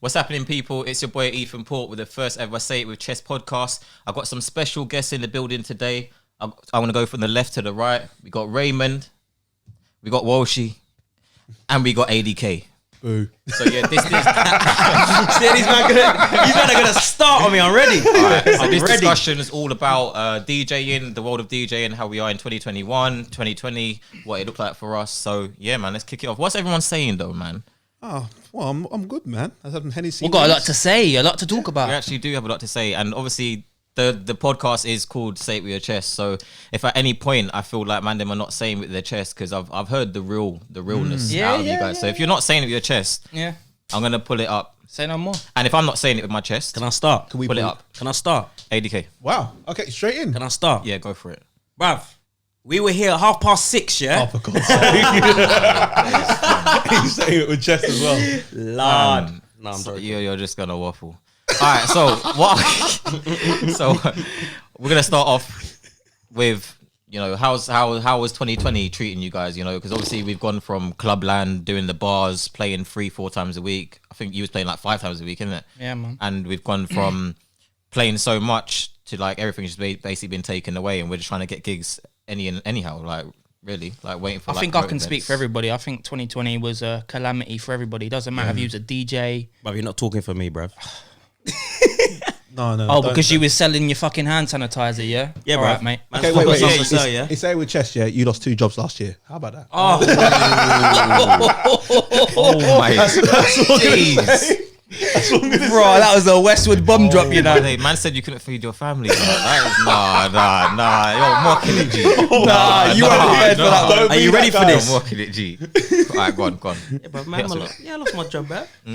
What's happening, people? It's your boy Ethan Porte with the first ever Say It With Chest podcast. I've got some special guests in the building today. I want to go from the left to the right. We got Raymond, we got Walshy, and we got ADK. Boo. So yeah, this is He's not gonna start on me already. Alright, so this discussion is all about DJing, the world of DJing, how we are in 2021, 2020, what it looked like for us. So yeah, man, let's kick it off. What's everyone saying though, man? Oh, well, I'm good, man. I have Hennessy. We've got a lot to say, a lot to talk about. We actually do have a lot to say, and obviously the podcast is called Say It With Your Chest. So if at any point I feel like man them are not saying it with their chest, because I've heard the realness out of you guys. So if you're not saying it with your chest, I'm gonna pull it up. Say no more. And if I'm not saying it with my chest, Can I start? Can we pull it up. Can I start? ADK. Wow. Okay, straight in. Can I start? Yeah, go for it. Bruv, we were here at 6:30, yeah? Oh, for God's sake. He's saying it with chest as well. Lord. No, I'm So sorry. you're just gonna waffle. All right, so what? So we're gonna start off with, you know, how was 2020 treating you guys? You know, because obviously we've gone from clubland, doing the bars, playing 3-4 times a week. I think you was playing like 5 times a week, isn't it? Yeah, man. And we've gone from playing so much to like everything's just basically been taken away, and we're just trying to get gigs anyhow. Like really, like waiting for. I think I can speak for everybody. I think 2020 was a calamity for everybody. Doesn't matter if you was a DJ. Bruv, you're not talking for me, bruv. No. Oh, because you was selling your fucking hand sanitizer, yeah? Yeah, All bruv. right, mate. Man's Okay, got wait. something to say, yeah? It's say it with chest, yeah. You lost 2 jobs last year. How about that? Oh, Oh my jeez. bro, that was a Westwood bomb drop, you know. Man said you couldn't feed your family. Bro. That is, nah. You're mocking it, G. Nah, you weren't prepared for that one. Are you ready for this? You're mocking it, G. All right, go on. Yeah, bruv, man, I lost my job, bruv. Hmm?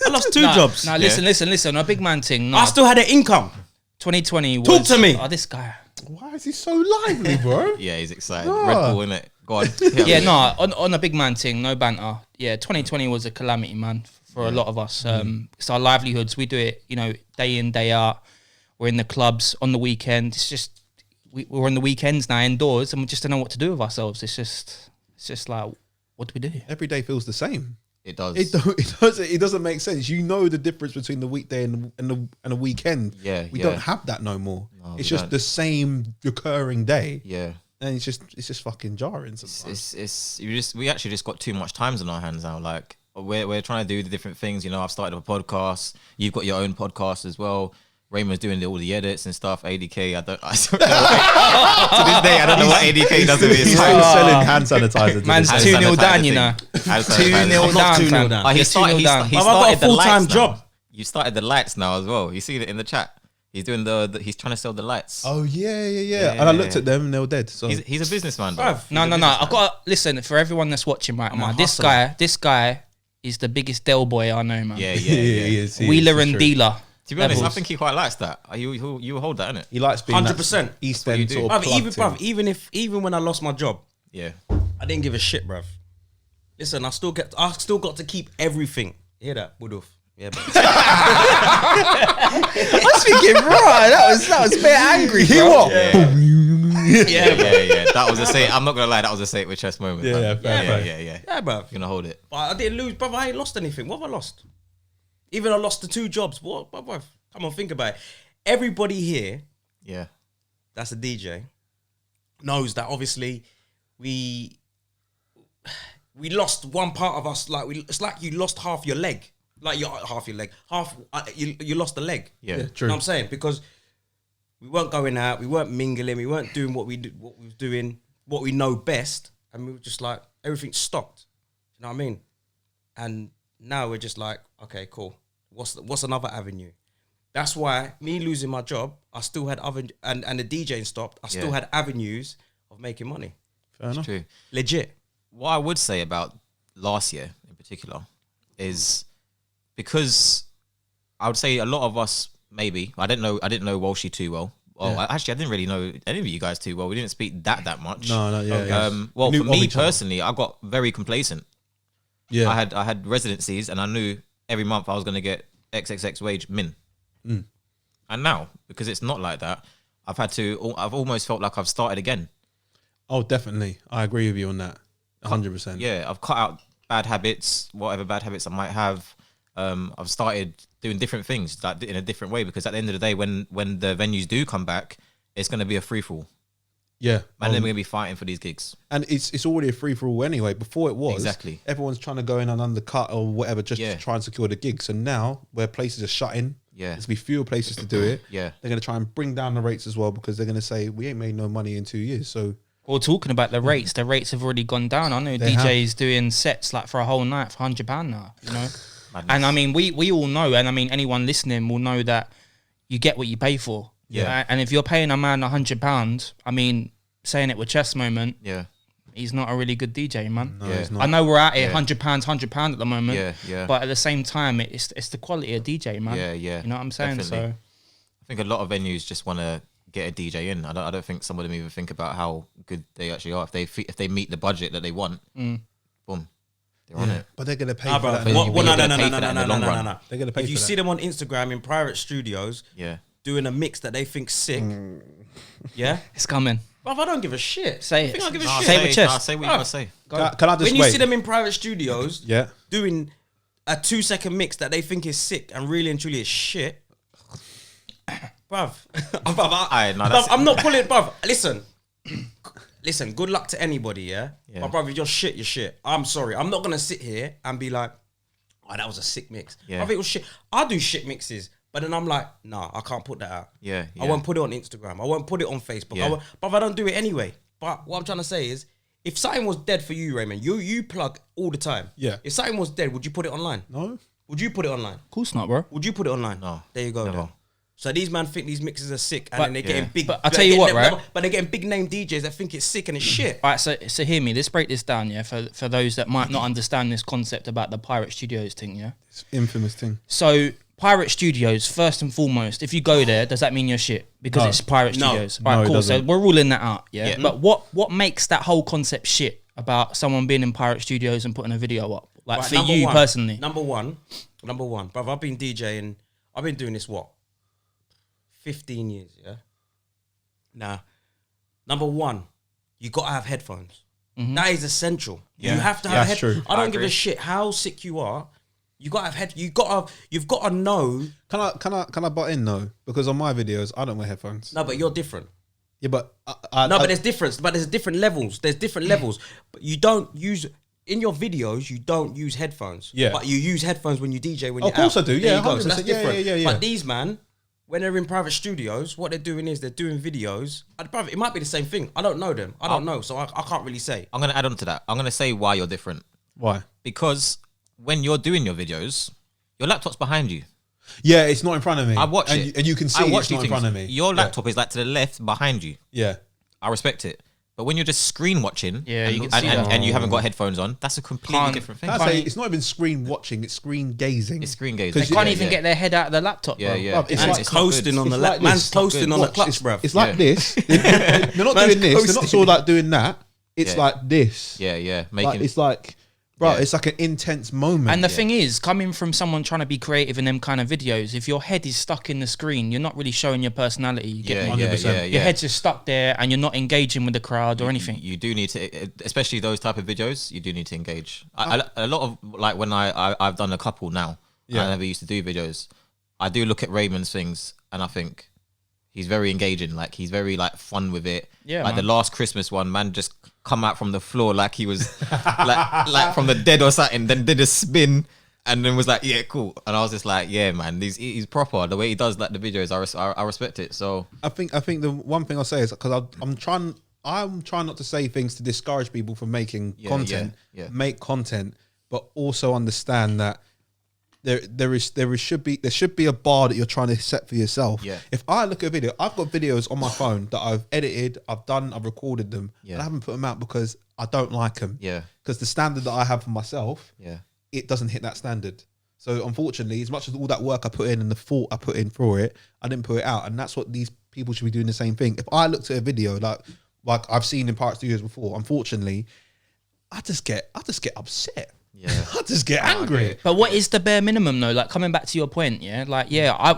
I lost 2 jobs. Nah, listen. A big man thing. Nah, I still had an income. 2020 was... Talk to me. Oh, this guy. Why is he so lively, bro? Yeah, he's excited. Ah. Red Bull, innit? Go on. Yeah, no, on a big man thing, no banter. Yeah, 2020 was a calamity, man, for a lot of us. It's our livelihoods. We do it, you know, day in, day out. We're in the clubs on the weekend. It's just, we're on the weekends now indoors, and we just don't know what to do with ourselves. It's just like, what do we do? Every day feels the same. It does. It doesn't make sense. You know the difference between the weekday and the weekend. Yeah, we yeah. don't have that no more. No, it's we just don't. the same recurring day, Yeah. and it's just fucking jarring sometimes. We actually just got too much times on our hands now. Like we're trying to do the different things. You know, I've started a podcast. You've got your own podcast as well. Raymond's doing all the edits and stuff. ADK, I don't know. To this day, I don't know what ADK does with his He's time. still selling hand sanitizer. to Man's this hand 2-0 sanitizer down, thing. you know. Hand 2-0 sanitizer. I'm not down, 2-0 fam. down. Oh, he He's started 2-0 down. he I've got a started the lights full-time now. job. You started the lights now as well. You see it in the chat. He's doing he's trying to sell the lights. Oh yeah. And I looked at them and they were dead. So He's a businessman, though. Bruv, No. I've got to listen for everyone that's watching right now. a This guy is the biggest Del boy I know, man. Yeah. he is. Wheeler and dealer. To be honest, I Levels. think he quite likes that. You hold that, innit? He likes being 100%. East what you End do. sort of Bruv, even even when I lost my job, Yeah. I didn't give a shit, bruv. Listen, I still got to keep everything. Hear that, Buduf? Yeah, bro. I was thinking, right, that was very angry, bro. what? Yeah. That was a say. I'm not gonna lie. That was a say it with chest moment. Yeah, man. fair. Yeah. Yeah, bruv. You're gonna hold it. But I didn't lose, bruv. I ain't lost anything. What have I lost? Even I lost the 2 jobs. What, bruv? Come on, think about it. Everybody here Yeah. that's a DJ knows that obviously we lost one part of us. Like it's like you lost half your leg. Like half your leg. You lost the leg. Yeah. True. You know what I'm saying? Because we weren't going out, we weren't mingling, we weren't doing what we was doing, what we know best, and we were just like everything stopped. You know what I mean? And now we're just like, okay, cool. What's another avenue? That's why me losing my job, I still had and the DJing stopped. I still had avenues of making money. Fair enough. True. Legit. What I would say about last year in particular is because I would say a lot of us maybe I didn't know Walshy too well. Well, actually, I didn't really know any of you guys too well. We didn't speak that much. No, yeah. Well, Knew for of me each other. personally, I got very complacent. Yeah. I had residencies, and I knew every month I was going to get XXX wage min. And now, because it's not like that, I've almost felt like I've started again. Oh, definitely. I agree with you on that. 100%. Yeah, I've cut out bad habits, whatever bad habits I might have. I've started doing different things like in a different way, because at the end of the day, when the venues do come back, it's going to be a free for all. Yeah, And then we're going to be fighting for these gigs. and it's already a free for all anyway. Before it was Exactly. everyone's trying to go in and undercut or whatever just to try and secure the gig. So now where places are shutting, Yeah. there's gonna be fewer places to do it. Yeah. They're gonna try and bring down the rates as well, because they're gonna say we ain't made no money in 2 years. So Well, talking about the rates have already gone down. I know They DJs doing sets like for a whole night for £100 now, you know. Madness. And I mean, we all know, and I mean, anyone listening will know that you get what you pay for. Yeah. And if you're paying a man £100, I mean, saying it with chest moment, Yeah. he's not a really good DJ, man. no, Yeah. it's not. I know we're out here Yeah. £100 at the moment. Yeah, yeah. But at the same time, it's the quality of DJ, man. Yeah, yeah. You know what I'm saying? Definitely. So I think a lot of venues just want to get a DJ in. I don't think some of them even think about how good they actually are. If they meet the budget that they want, boom, they're on it. But they're gonna pay Nah, for bro. that. But No, you're no, no, gonna no, pay no, for no, that in no, the no, long no, run. no. They're gonna pay If you for see that. them on Instagram in private studios Yeah. doing a mix that they think sick, yeah, it's coming. bruv, I don't give a shit. Say I it. think I give a Nah, shit. Say it with chest. Say what you gotta say. Can I just When you wait? see them in private studios, Yeah. doing a 2-second mix that they think is sick and really and truly is shit, bruv. Aye, no, that's- I'm not pulling, bruv. Listen. Good luck to anybody, yeah. Yeah. But bruv, if you're shit, you're shit. I'm sorry. I'm not gonna sit here and be like, oh, that was a sick mix. Yeah. I think it was shit. I do shit mixes, but then I'm like, nah, I can't put that out. Yeah, I yeah. won't put it on Instagram. I won't put it on Facebook. Yeah. But I don't do it anyway. But what I'm trying to say is, if something was dead for you, Raymond, you plug all the time. Yeah. If something was dead, would you put it online? No. Would you put it online? Of course not, bro. Would you put it online? No, There you go. never. Then. So these man think these mixes are sick, and But- then they're getting Yeah. big. But I'll tell you what, right? But they're getting big name DJs that think it's sick and it's shit. All right, so hear me. Let's break this down, yeah, for those that might not understand this concept about the Pirate Studios thing, yeah. It's infamous thing. So Pirate Studios, first and foremost, if you go there, does that mean you're shit? Because No. it's Pirate No. Studios. No, All right, it cool. So doesn't. we're ruling that out, yeah. Yeah. But what makes that whole concept shit about someone being in Pirate Studios and putting a video up? Like Right, for number you one. personally. Number one, brother. I've been DJing. I've been doing this 15 years, yeah. Now, number one, you gotta have headphones. That is essential. Yeah. You have to Yeah, have that's headphones. true. I don't I give a agree. shit how sick you are. You gotta have you've got to know. Can I butt in though? Because on my videos I don't wear headphones. No, but you're different. Yeah, but No, but there's difference. But there's different levels. There's different levels. But you don't use in your videos. You don't use headphones. Yeah. But you use headphones when you DJ. When Of you're course out. I do, There yeah, you go. So that's 100%. Yeah, different. yeah, yeah. But these man, when they're in private studios, what they're doing is they're doing videos. It might be the same thing. I don't know them. I don't know, so I can't really say. I'm gonna add on to that. I'm gonna say why you're different. why? Because when you're doing your videos, your laptop's behind you. Yeah, it's not in front of me. I watch and it, you, and you can see I watch it's not these in front of things. me. Your Yeah. laptop is like to the left behind you. Yeah. I respect it. But when you're just screen watching, Yeah, and, you can and, see and, that. and you haven't got headphones on, that's a completely Can't- different thing. Can I Can't say you- it's not even screen watching; it's screen gazing. It's screen gazing. They Because can't Yeah, even yeah. get their head out of the laptop, Yeah, bro. yeah. Bruv, it's And like it's not Coasting good. on the It's lap. like Man's this. coasting on the Watch, clutch, bruv. It's like Yeah. this. They're not Man's doing this. They're not coasting. sort of like doing that. It's Yeah. like this. Yeah, yeah. Like, Making it's like, bro, Yeah. it's like an intense moment. And the thing is, coming from someone trying to be creative in them kind of videos, if your head is stuck in the screen, you're not really showing your personality. You get yeah, me? yeah, 100%. yeah, Your yeah. head's just stuck there, and you're not engaging with the crowd or anything. You do need to, especially those type of videos. You do need to engage. A lot of like when I've done a couple now. Yeah. I never used to do videos. I do look at Raymond's things and I think he's very engaging. Like he's very like fun with it. Yeah, Like man. the last Christmas one, man, just come out from the floor like he was like from the dead or something. Then did a spin. And then was like, yeah, cool. And I was just like, yeah, man, he's proper. The way he does like the videos, I respect it. So I think the one thing I'll say is because I'm trying not to say things to discourage people from making Yeah, content. yeah, yeah. Make content, but also understand that there should be a bar that you're trying to set for yourself. Yeah. If I look at a video, I've got videos on my phone that I've edited, I've recorded them, Yeah. and I haven't put them out because I don't like them. yeah, Because the standard that I have for myself, yeah, it doesn't hit that standard. So unfortunately, as much as all that work I put in and the thought I put in for it, I didn't put it out. And that's what these people should be doing the same thing. If I looked at a video like I've seen in Pirate Studios before, unfortunately, I just get upset. yeah. I just get angry. But what is the bare minimum though? Like coming back to your point, yeah. Like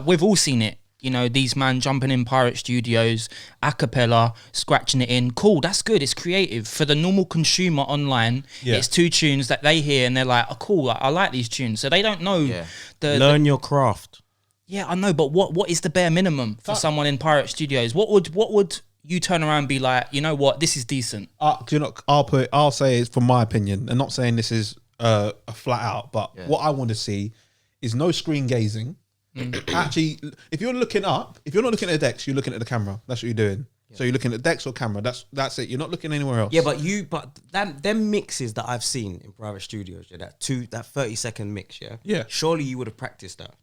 we've all seen it. you know, these man jumping in pirate studios, a cappella, scratching it in. Cool, that's good. It's creative. For the normal consumer online, it's 2 tunes that they hear and they're like, oh, cool, I like these tunes. So they don't know learn your craft. Yeah, I know, but what is the bare minimum for someone in pirate studios? What would you turn around and be like, you know what, this is decent? You know, I'll say it's from my opinion, and not saying this is a flat out, but what I want to see is no screen gazing. Actually, if you're looking up, if you're not looking at the decks, you're looking at the camera. That's what you're doing. So you're looking at decks or camera. That's it. You're not looking anywhere else. Yeah, but them mixes that I've seen in private studios, that 30-second mix, Yeah. Surely you would have practiced that.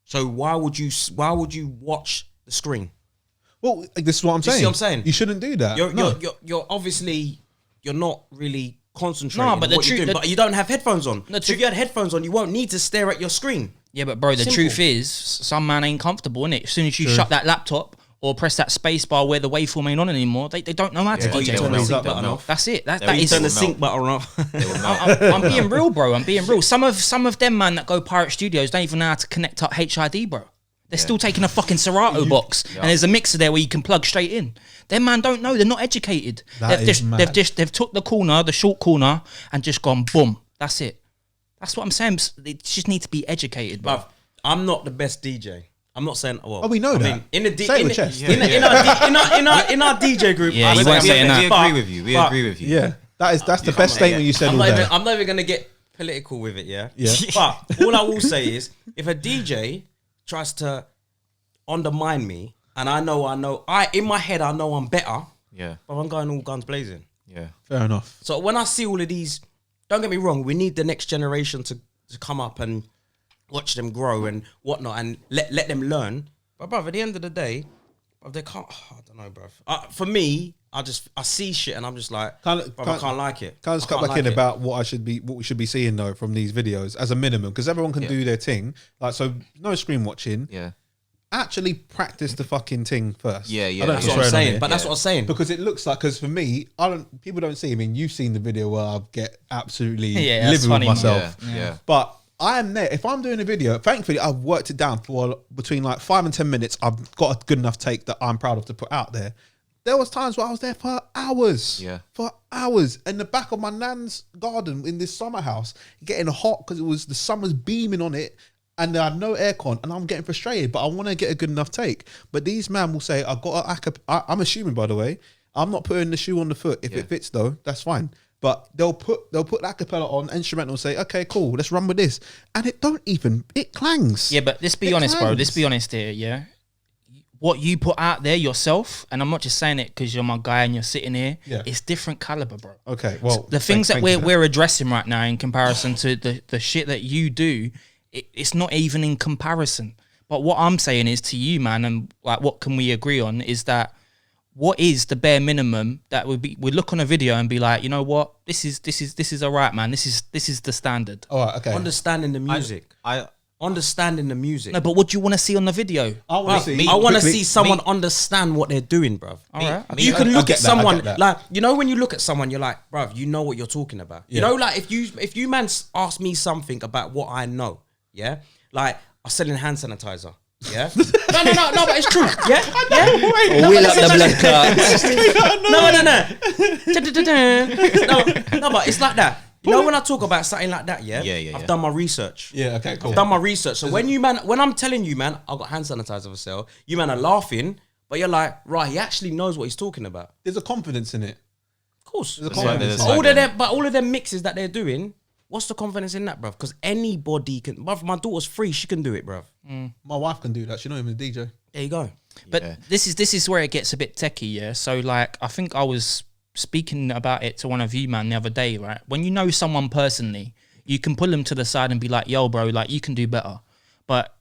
So why would you watch the screen? Well, this is what I'm saying. See what I'm saying? You shouldn't do that. You're obviously you're not really concentrating. No, but on what you're doing, but you don't have headphones on. So if you had headphones on, you won't need to stare at your screen. Yeah, but bro, the truth is, some man ain't comfortable, innit? As soon as you shut that laptop or press that space bar where the waveform ain't on anymore, they don't know how to DJ. Turn the sync button off. That's it. That You is. turn the sync button off. I'm being real, bro. I'm being real. Some of them man that go pirate studios don't even know how to connect up HID, bro. They're still taking a fucking Serato box, and there's a mixer there where you can plug straight in. Them man don't know. They're not educated. They've took the short corner, and just gone boom. That's it. That's what I'm saying. They just need to be educated, bro. Bruv, I'm not the best DJ. I'm not saying. Well, we know that. mean, in our DJ group, Yeah, you weren't saying that. We agree with you. We agree with you. Yeah, that's the best statement you said all day. I'm not even gonna get political with it. Yeah. Yeah. But all I will say is, if a DJ tries to undermine me, and I in my head I know I'm better. Yeah. But I'm going all guns blazing. Yeah. Fair enough. So when I see all of these, don't get me wrong, we need the next generation to come up and watch them grow and whatnot, and let them learn. But bruv, at the end of the day, bruv, they can't. I don't know, bruv. For me, I see shit and I'm just like, I can't like it. Can I just cut back in about what we should be seeing though from these videos as a minimum, because everyone can do their thing. Like, so no screen watching. Yeah. Actually practice the fucking thing first. Yeah. That's what I'm saying. But that's what I'm saying. Because it looks like, because for me, people don't see. I mean, you've seen the video where I get absolutely that's living funny, with myself. Yeah. But I am there. If I'm doing a video, thankfully I've worked it down for between like 5 and 10 minutes. I've got a good enough take that I'm proud of to put out there. There was times where I was there for hours. Yeah. For hours. In the back of my nan's garden in this summer house, getting hot because the summer's beaming on it. And I had no aircon, and I'm getting frustrated, but I want to get a good enough take. But these man will say, I'm assuming, by the way, I'm not putting the shoe on the foot. If it fits though, that's fine. But they'll put that capella on instrumental and say, okay, cool, let's run with this. And it clangs. Yeah, but let's be honest, bro. Let's be honest here, yeah? What you put out there yourself, and I'm not just saying it because you're my guy and you're sitting here, it's different caliber, bro. Okay, well. The things that we're addressing right now in comparison to the shit that you do, it's not even in comparison. But what I'm saying is to you, man, and like what can we agree on is that what is the bare minimum that we look on a video and be like, you know what, this is all right, man. This is the standard. All right, okay. Understanding the music. Understanding the music. No, but what do you want to see on the video? I want to see someone understand what they're doing, bruv. All right. You can look at someone like, you know, when you look at someone, you're like, bruv, you know what you're talking about. You know, like if you man ask me something about what I know, yeah, like I'm selling hand sanitizer. Yeah. No, but it's true. Yeah. Wheel up the blood clots. No, but it's like that. You know, when I talk about something like that, I've done my research. Yeah, okay, cool. I've done my research. So when I'm telling you, man, I've got hand sanitizer for sale, you man are laughing, but you're like, right, he actually knows what he's talking about. There's a confidence in it. Of course. There's a confidence. But all of them mixes that they're doing, what's the confidence in that, bruv? Because anybody can. Bruv, my daughter's free. She can do it, bruv. My wife can do that. She's not even a DJ. There you go. But this is where it gets a bit techie, yeah? So, like, I think I was speaking about it to one of you, man, the other day, right? When you know someone personally, you can pull them to the side and be like, yo, bro, like, you can do better. But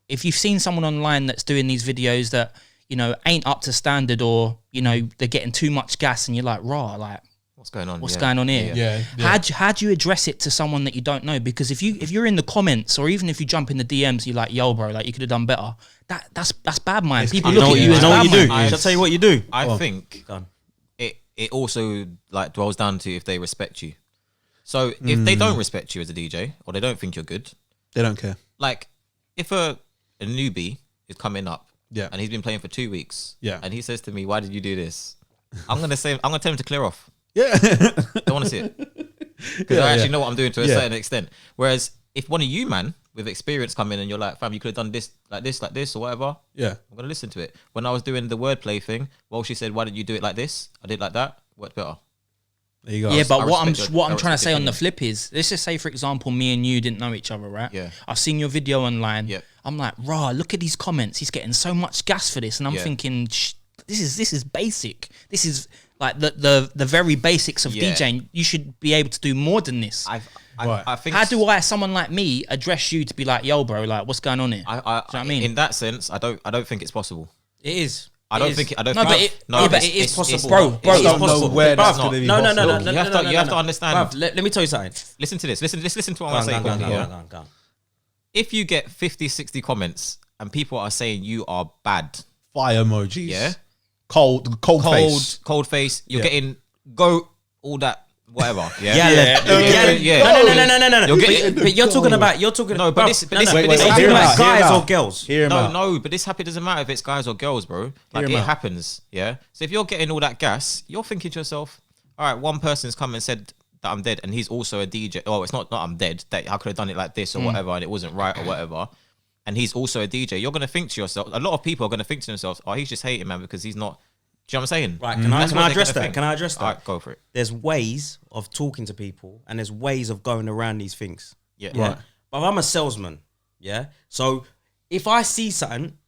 if you've seen someone online that's doing these videos that, you know, ain't up to standard, or, you know, they're getting too much gas, and you're like, raw, like, what's going on here? Yeah. How do you address it to someone that you don't know? Because if you're in the comments, or even if you jump in the DMs, you're like, yo, bro, like, you could have done better. That's bad mind. People look at you as bad mind. Shall I tell you what you do? I think it also like dwells down to if they respect you. So if they don't respect you as a DJ, or they don't think you're good, they don't care. Like if a newbie is coming up Yeah. and he's been playing for 2 weeks. Yeah. And he says to me, "Why did you do this?" I'm gonna tell him to clear off. Yeah. Don't want to see it because I actually know what I'm doing to a Yeah. certain extent. Whereas if one of you, man, with experience come in and you're like, "Fam, you could have done this, like this, or whatever," Yeah. I'm gonna listen to it. When I was doing the wordplay thing, Walshy said, "Why did you do it like this?" I did like that. Worked better. There you go. Yeah, but I what I'm respect your- what I'm I trying to respect say your on the opinion. flip is, let's just say for example, me and you didn't know each other, right? Yeah. I've seen your video online. Yeah. I'm like, rah, look at these comments. He's getting so much gas for this, and I'm Yeah. thinking, this is basic. This is like the very basics of Yeah. DJing. You should be able to do more than this. Right. I think. How do someone like me, address you to be like, yo, bro, like, what's going on here? Do you know what I mean? In that sense, I don't think it's possible. It is. I don't think. I don't. No, think, but it is possible, bro. It's Bro, don't know possible. where that's Bruv, going to be No, no, possible. no, no, You have to. You have to understand. Bruv, let me tell you something. Listen to this. Listen to what Go I'm on, saying. go on, quickly, go yeah? on, go on, go on. If you get 50, 60 comments and people are saying you are bad, Fire emojis. yeah, Cold face. cold face, you're Yeah. getting go all that whatever, yeah, Yeah. No. You're getting, But you're talking about No, but this- but this- Wait, but wait, this- wait, I'm hear talking him about out, hear him guys out. or girls. Hear him out. No, but this happy doesn't matter if it's guys or girls, bro. Like him it out. happens, yeah. So if you're getting all that gas, you're thinking to yourself, all right, one person's come and said that I'm dead, and he's also a DJ. Oh, it's not I'm dead. That I could have done it like this or whatever, and it wasn't right or whatever. And he's also a DJ. You're gonna think to yourself. A lot of people are gonna think to themselves, oh, he's just hating, man, because he's not. Do you know what I'm saying? Right, can I That's what they're address gonna that? think. Can I address that? All right, go for it. There's ways of talking to people and there's ways of going around these things. Yeah. Right. But I'm a salesman, yeah? So if I see something,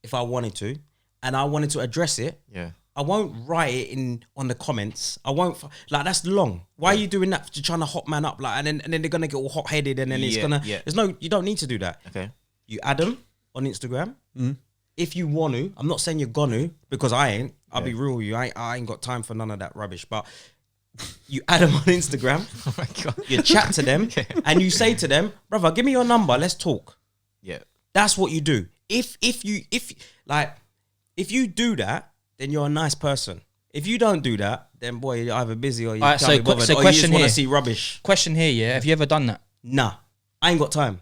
if I wanted to, and I wanted to address it, Yeah. I won't write it on the comments. I won't like that's long. Why are you doing that? You're trying to hot man up, like, and then they're gonna get all hot headed, and then it's Yeah, gonna. yeah. There's no. You don't need to do that. Okay. You add them on Instagram. If you want to, I'm not saying you're gonna because I ain't. I'll be real with you. I ain't got time for none of that rubbish. But you add them on Instagram. Oh my god. You chat to them, and you say to them, "Brother, give me your number. Let's talk." Yeah. That's what you do. If you do that, then you're a nice person. If you don't do that, then boy, you're either busy or you Alright, can't so be bothered, so or you question just want here. to see rubbish. Question here, yeah. Have you ever done that? Nah, I ain't got time.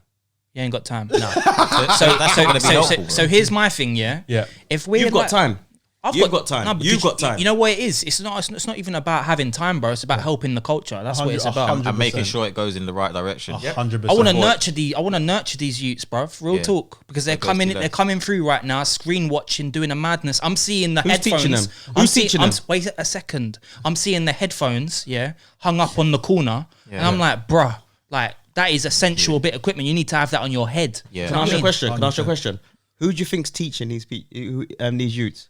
You ain't got time. Nah, So that's not gonna be helpful. bro. So here's my thing, yeah. Yeah. If we you've got time. You've got time. but You've did got time. You know what it is? It's not even about having time, bro. It's about helping the culture. That's what it's 100%. about. And making 100%. sure it goes in the right direction. 100%. I want to nurture these youths, bro. Real Yeah. talk, because they're That goes coming, to that. they're coming through right now, screen watching, doing a madness. I'm seeing the Who's headphones. teaching them? I'm Who's seeing- teaching I'm- them? Wait a second. I'm seeing the headphones, yeah, hung up on the corner, and I'm like, bruh, like that is essential bit of equipment. You need to have that on your head. Yeah. Do Can I you know ask you a what question? Can I ask you a question? Who do you think's teaching these these youths?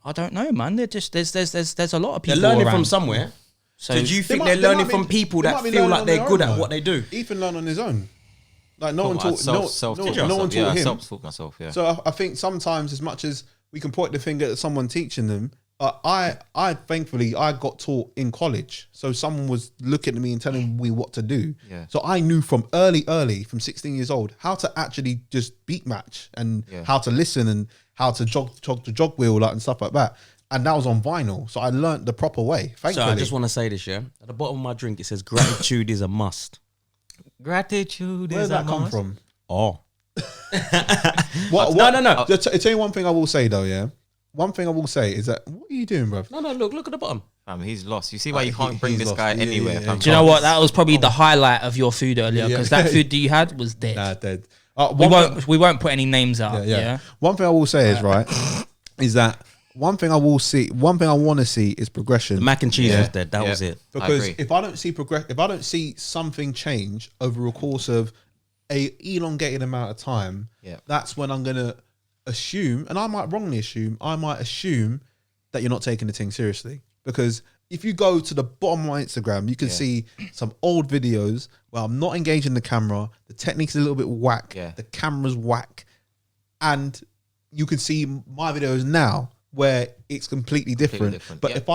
I don't know, man. They're just there's a lot of They're people learning around. from somewhere. So So do you think might- they're they learning might from be- people they that might be feel learning like on they're their good own, at though. what they do? Ethan learned on his own. Like no one Well, taught. No self-taught one myself. Yeah, taught him. self-taught myself. Yeah. So I think sometimes, as much as we can point the finger at someone teaching them, I thankfully I got taught in college. So someone was looking at me and telling me what to do. Yeah. So I knew from early, from 16 years old, how to actually just beat match and Yeah. how to listen and how to jog the jog wheel like, and stuff like that. And that was on vinyl. So I learned the proper way. So Thankfully. I just want to say this, yeah. At the bottom of my drink, it says gratitude is a must. Gratitude Where is did that a come must. from? Oh, No. I tell you one thing I will say though, yeah. One thing I will say is that what are you doing, bro? no, look at the bottom. Fam, he's lost. You see why you He- can't bring he's this lost. guy Yeah, anywhere, yeah, fam. yeah. do you know what? That was probably the highlight of your food earlier, Yeah. because that food that you had was dead. Nah, dead. We won't put any names out. Yeah. One thing I will say is right is that one thing I will see, one thing I want to see is progression. The mac and cheese Yeah. was dead. That Yeah. was it. Because agree. if I don't see something change over a course of a elongated amount of time, Yeah. that's when I'm gonna assume, and I might wrongly assume, that you're not taking the thing seriously. Because if you go to the bottom of my Instagram, you can see some old videos where I'm not engaging the camera, the technique's a little bit whack, Yeah. the camera's whack, and you can see my videos now where it's completely different. different, But yeah. if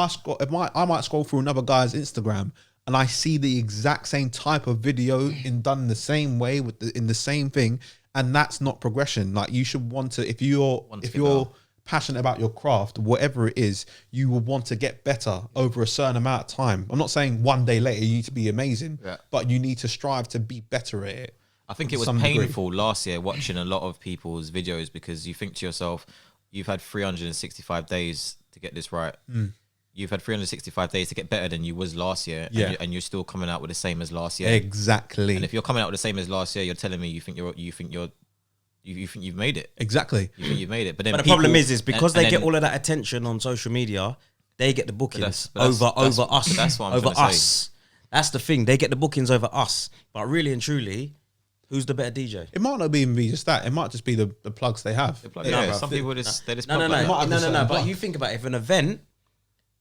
I might scroll through another guy's Instagram and I see the exact same type of video done the same way in the same thing, and that's not progression. Like you should want to, if you're get passionate about your craft, whatever it is, you will want to get better over a certain amount of time. I'm not saying one day later you need to be amazing, Yeah. but you need to strive to be better at it. I think it was some degree. painful last year watching a lot of people's videos because you think to yourself, you've had 365 days to get this right. You've had 365 days to get better than you was last year, and you're still coming out with the same as last year. Exactly. And if you're coming out with the same as last year, you're telling me you think you've made it. Exactly. You think you've made it. But then the problem people, is because and they then, get all of that attention on social media, they get the bookings that's over us. That's what I'm over trying to us. say. That's the thing. They get the bookings over us. But really and truly, who's the better DJ? It might not even be just that. It might just be the plugs they have. Some people they just No. plug like that. But you think about it, if an event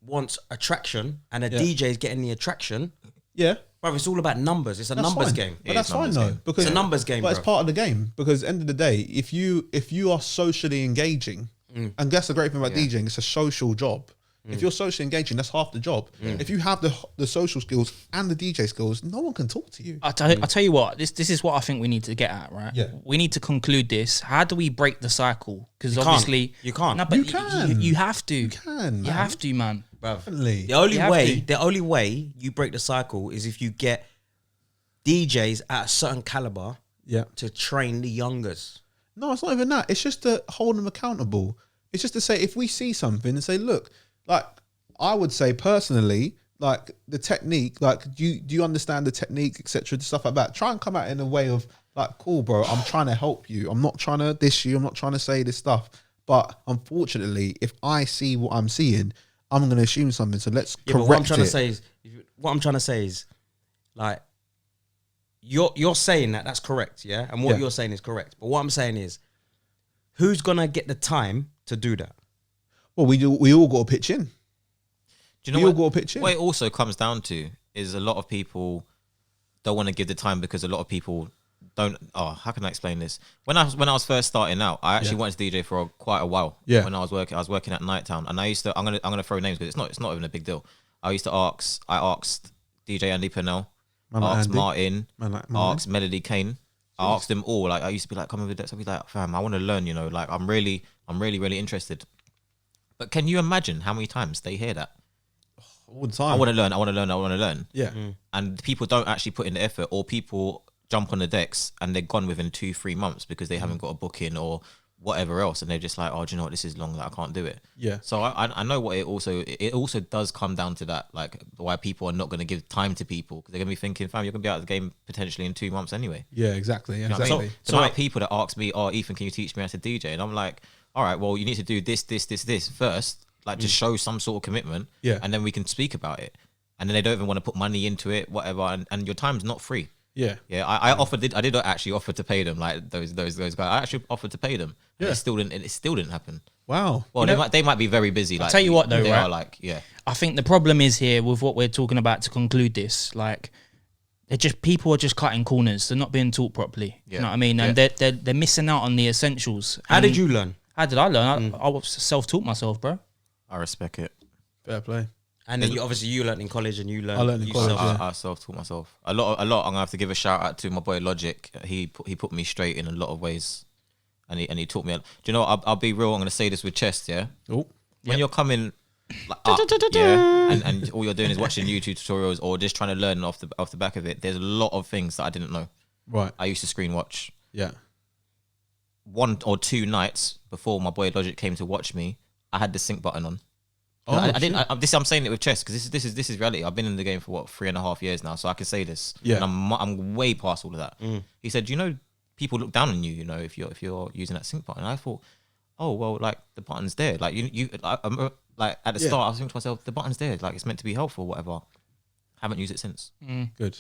wants attraction and a DJ is getting the attraction, Yeah. bro, it's all about numbers. It's a That's numbers fine. game. But that's fine though, because It's a numbers game, But it's bro. part of the game, because at the end of the day, if you are socially engaging, and that's the great thing about DJing, it's a social job. If you're socially engaging, that's half the job. If you have the social skills and the DJ skills, no one can talk to you. I tell you what, this is what I think we need to get at, right? Yeah. We need to conclude this. How do we break the cycle? Because can't. obviously You can't. No, but You can. You have to. You can, You man. have to, man. Definitely. The only You have way, to. the only way you break the cycle is if you get DJs at a certain caliber Yeah. to train the youngers. No, it's not even that. It's just to hold them accountable. It's just to say, if we see something and say, look, like I would say personally, like the technique, like do you understand the technique, etc., stuff like that. Try and come out in a way of like, cool, bro, I'm trying to help you. I'm not trying to dish you. I'm not trying to say this stuff. But unfortunately, if I see what I'm seeing, I'm going to assume something. So let's Yeah, correct but what I'm trying it. to say is, like, you're saying that's correct, yeah, and what Yeah. you're saying is correct. But what I'm saying is, who's gonna get the time to do that? Well, we all got to pitch in. Do you know We all what? got to pitch in. What it also comes down to is a lot of people don't want to give the time because a lot of people don't. Oh, how can I explain this? When I was first starting out, I actually wanted to DJ for quite a while. Yeah. When I was working at Night Town, and I used to. I'm gonna throw names because it's not even a big deal. I asked DJ Andy Pennell, Man like asked Andy. Martin, Man like asked Melody Kane. I asked them all. Like I used to be like, come over there. So I'd be like, fam, I want to learn. You know, like I'm really interested. But can you imagine how many times they hear that? all the time. I want to learn. Yeah. And people don't actually put in the effort, or people jump on the decks and they're gone within 2-3 months because they haven't got a booking or whatever else, and they're just like, oh, do you know what, this is long, like I can't do it. Yeah. So I know what it also does come down to that, like why people are not going to give time to people, because they're going to be thinking, fam, you're going to be out of the game potentially in 2 months anyway. Yeah, exactly. You know what I mean? Exactly. So like people that ask me, oh, Ethan, can you teach me how to DJ? And I'm like, all right, well, you need to do this first, like just show some sort of commitment, Yeah. and then we can speak about it. And then they don't even want to put money into it, whatever, and your time's not free. Yeah. Yeah, I did actually offer to pay them, like those guys. I actually offered to pay them. Yeah. And it still didn't happen. Wow. Well, they might be very busy. Like, tell you what though, they right? are like, yeah. I think the problem is here with what we're talking about to conclude this, like people are just cutting corners. They're not being taught properly. Yeah. You know what I mean? And they're missing out on the essentials. How And did you learn? How did I learn? I was self-taught myself, bro. I respect it. Fair play. And then you learned in college, and you learned. I learned in college, yourself. yeah. I self-taught myself a lot. I'm gonna have to give a shout out to my boy Logic. He put me straight in a lot of ways, and he taught me. Do you know? I'll be real. I'm gonna say this with chest. Yeah. Oh. When you're coming like, up, yeah, and all you're doing is watching YouTube tutorials or just trying to learn off the back of it, there's a lot of things that I didn't know. Right. I used to screen watch. Yeah. 1 or 2 nights before my boy Logic came to watch me, I had the sync button on. Oh, I didn't. I'm saying it with chest because this is reality. I've been in the game for 3.5 years now, so I can say this. Yeah. And I'm way past all of that. He said, "Do you know, people look down on you. You know, if you're using that sync button." And I thought, oh well, like the button's there. Like like at the start, I was thinking to myself, the button's there. Like it's meant to be helpful, whatever. Haven't used it since. Good.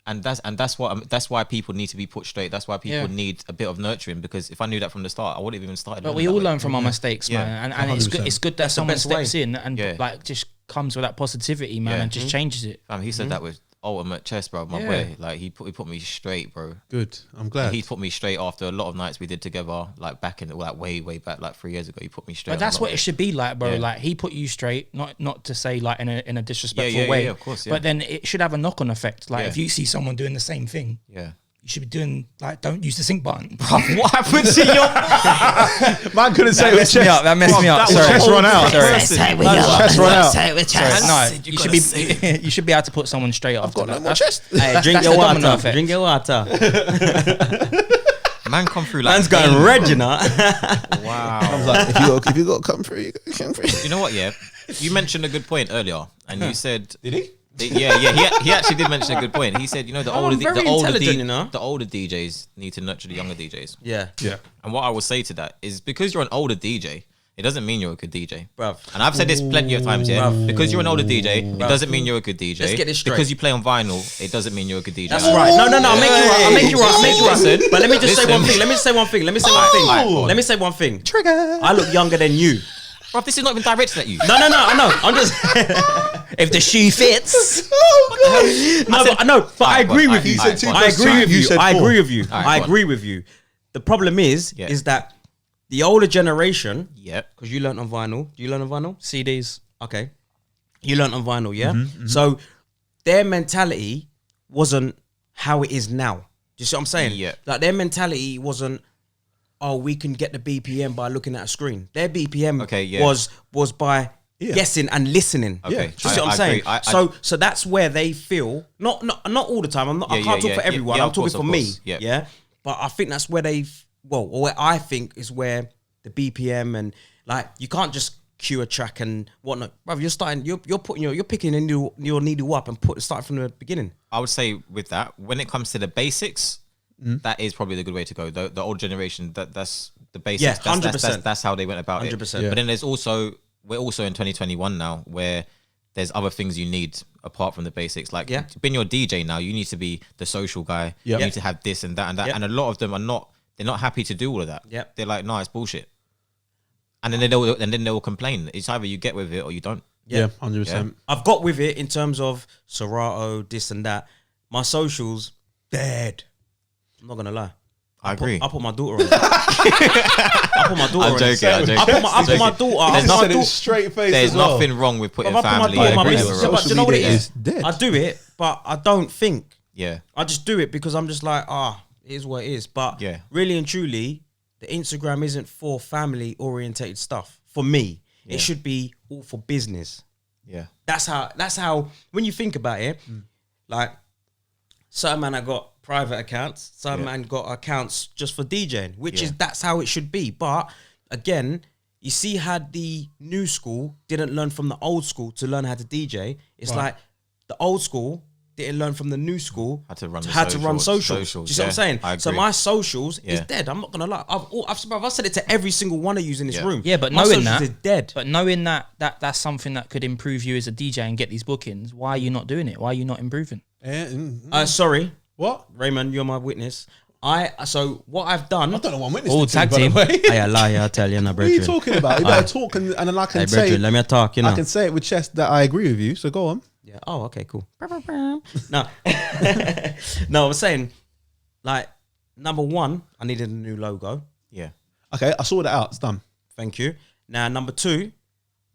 And that's why people need to be put straight. That's why people need a bit of nurturing, because if I knew that from the start, I wouldn't have even started. But we all learn from our mistakes, Yeah. man. And it's good. 100%. It's good that someone best steps way. in and Yeah. like just comes with that positivity, man, Yeah. and just changes it. He said that with ultimate chess, bro. My Yeah. boy, like he put me straight, bro. Good. I'm glad. He put me straight after a lot of nights we did together, like back in like way back, like 3 years ago. He put me straight. But that's what it should be like, bro. Yeah. Like he put you straight, not to say like in a disrespectful Yeah, way, yeah, of course, yeah. But then it should have a knock-on effect. Like Yeah. if you see someone doing the same thing, Yeah. you should be doing like don't use the sync button. What happened to your? Man couldn't say it with chest. That messed me up. That was chest run out. Chest run out. No, you should be you should be able to put someone straight off. I've got no more chest. Hey, drink That's your the domino water. effect. Drink your water. Man come through like Man's going daily, red, bro. you know. Wow. I was like, if you got to come through, you got to come through. You know what? Yeah, you mentioned a good point earlier, and you said, Did he? He actually did mention a good point. He said, you know, the older very intelligent, you know. the older DJs need to nurture the younger DJs. Yeah, Yeah. And what I would say to that is because you're an older DJ, it doesn't mean you're a good DJ. bruv. And I've said this plenty of times, yeah. Bruv. Because you're an older DJ, it doesn't mean you're a good DJ. Let's get this straight. Because you play on vinyl, it doesn't mean you're a good DJ. That's right. No. I'll make you right. Listen. But let me just say Listen. one thing. Let me say one thing. Let me say one thing. Trigger. I look younger than you. Bro, this is not even directed at you. No. I know. I'm just. If the shoe fits. But I agree with you. said two I plus agree two, with you you. said I four. agree with you. Alright, I go on. agree with you. The problem is that the older generation, Yep. because you learnt on vinyl. Do you learn on vinyl? CDs. Okay. You learnt on vinyl, yeah? Mm-hmm, So their mentality wasn't how it is now. Do you see what I'm saying? Yeah. Like their mentality wasn't, oh, we can get the BPM by looking at a screen. Their BPM Okay, yeah. was by guessing and listening. Okay. Do you see what I'm I saying? agree. So that's where they feel, not all the time. I can't talk for everyone. I'm of talking course, for of me. course. Yeah. Yeah. But I think that's where or where I think is where the BPM and like you can't just cue a track and whatnot. Bro, you're picking your needle up and starting from the beginning. I would say with that, when it comes to the basics, that is probably the good way to go. The old generation, that's the basics. Yeah, That's- 100%. That's how they went about 100%. it. Yeah. But then we're also in 2021 now where there's other things you need apart from the basics. Like being your DJ now, you need to be the social guy. Yeah. You need to have this and that and that. Yeah. And a lot of them they're not happy to do all of that. Yeah. They're like, no, it's bullshit. And then they'll complain. It's either you get with it or you don't. Yeah, 100%. I've got with it in terms of Serato, this and that. My socials, dead. I'm not gonna lie. I agree. I put my daughter on it. I put my daughter I'm on joking. it. I'm joking. I put my daughter. There's He said nothing- it straight face. There's as well. nothing wrong with putting I put my family. daughter, I my agree business. with But Rose. do you know what it media is? is dead. I do it, but I don't think. Yeah. I just do it because I'm just like, it is what it is. But Yeah. really and truly, the Instagram isn't for family orientated stuff. For me, it should be all for business. Yeah. That's how when you think about it, like certain man I got private accounts, some man got accounts just for DJing, which is that's how it should be. But again, you see how the new school didn't learn from the old school to learn how to DJ. It's like the old school didn't learn from the new school Had to run the to run socials. socials. Do you see what I'm saying? I So agree. my socials is Yeah. dead. I'm not gonna lie. I've said it to every single one of you in this room. Yeah, but my knowing socials that, is dead. But knowing that's something that could improve you as a DJ and get these bookings, why are you not doing it? Why are you not improving? Sorry, What? Raymond, you're my witness. So what I've done. I don't know what I'm witnessing All to, tag by the team. way. I lie, I tell you, no, What are you talking about? You better talk and then I can Hey, say brethren, let me talk, you know. I can say it with chest that I agree with you. So go on. Yeah. Oh, okay, cool. No, no, I was saying, like, number one, I needed a new logo. Yeah. Okay, I saw that out. It's done. Thank you. Now, number two,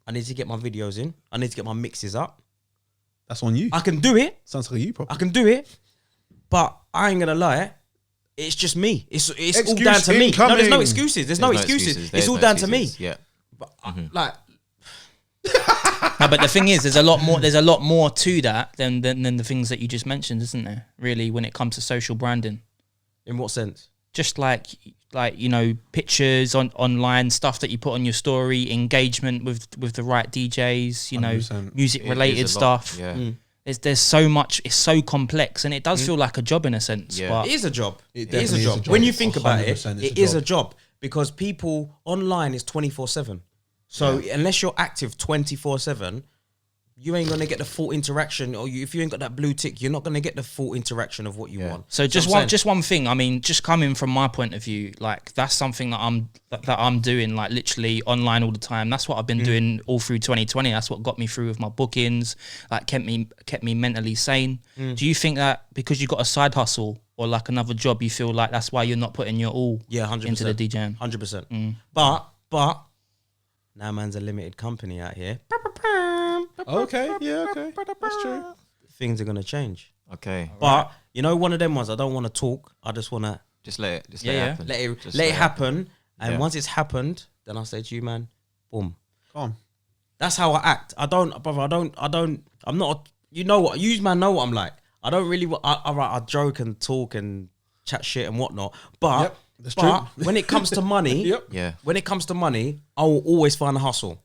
I need to get my videos in. I need to get my mixes up. That's on you. I can do it. Sounds like a you I problem. can do it. But I ain't gonna lie. It's just me. It's all Excuse down to me. No, there's no incoming. excuses. There's no excuses. It's There's all no down to me. excuses. Yeah. But like, No, but the thing is, there's a lot more to that than the things that you just mentioned, isn't there? Really, when it comes to social branding, in what sense? just like you know, pictures online, stuff that you put on your story, engagement with the right DJs, you know, 100%. music It related is a lot. stuff. Yeah. There's so much. It's so complex, and it does feel like a job in a sense. Yeah. But It is a job. It It is a definitely is a job. job. When you think about it, 100% it is a job because people online is 24/7. So unless you're active 24/7, you ain't gonna get the full interaction. Or if you ain't got that blue tick, you're not gonna get the full interaction of what you want. So just one thing. I mean, just coming from my point of view, like that's something that I'm doing, like literally online all the time. That's what I've been doing all through 2020. That's what got me through with my bookings. Like kept me mentally sane. Do you think that because you got a side hustle or like another job, you feel like that's why you're not putting your all 100% into the DJing? 100%. But now man's a limited company out here. Okay, yeah, okay. That's true. Things are gonna change. Okay. But you know, one of them ones I don't want to talk. I just want to Just let it Yeah. happen. let it happen. And Yeah. once it's happened, then I say to you, man, boom. Come on. That's how I act. I don't, brother. I'm not. You know what? You man know what I'm like. I don't really. I joke and talk and chat shit and whatnot. But That's But true. when it comes to money, Yep. Yeah, when it comes to money, I will always find a hustle.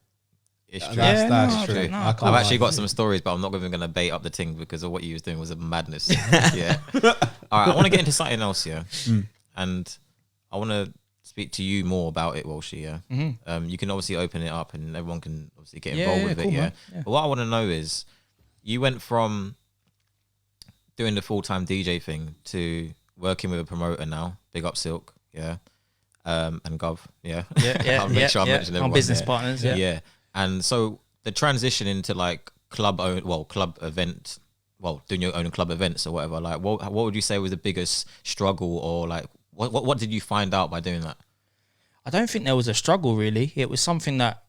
it's true. That's no, true. no, I can't I've actually lie. got some stories, but I'm not even going to bait up the thing because of what you was doing was a madness. Yeah. All right, I want to get into something else here, and I want to speak to you more about it, Walshy. Yeah. You can obviously open it up, and everyone can obviously get involved with cool, it. Yeah? man. Yeah. But what I want to know is, you went from doing the full-time DJ thing to working with a promoter now. Big up Silk. Yeah. And Gov. Yeah. I'll make sure I mention Our everyone business there. partners. Yeah. And so the transition into like club event, doing your own club events or whatever, like what would you say was the biggest struggle, or like what did you find out by doing that? I don't think there was a struggle really. It was something that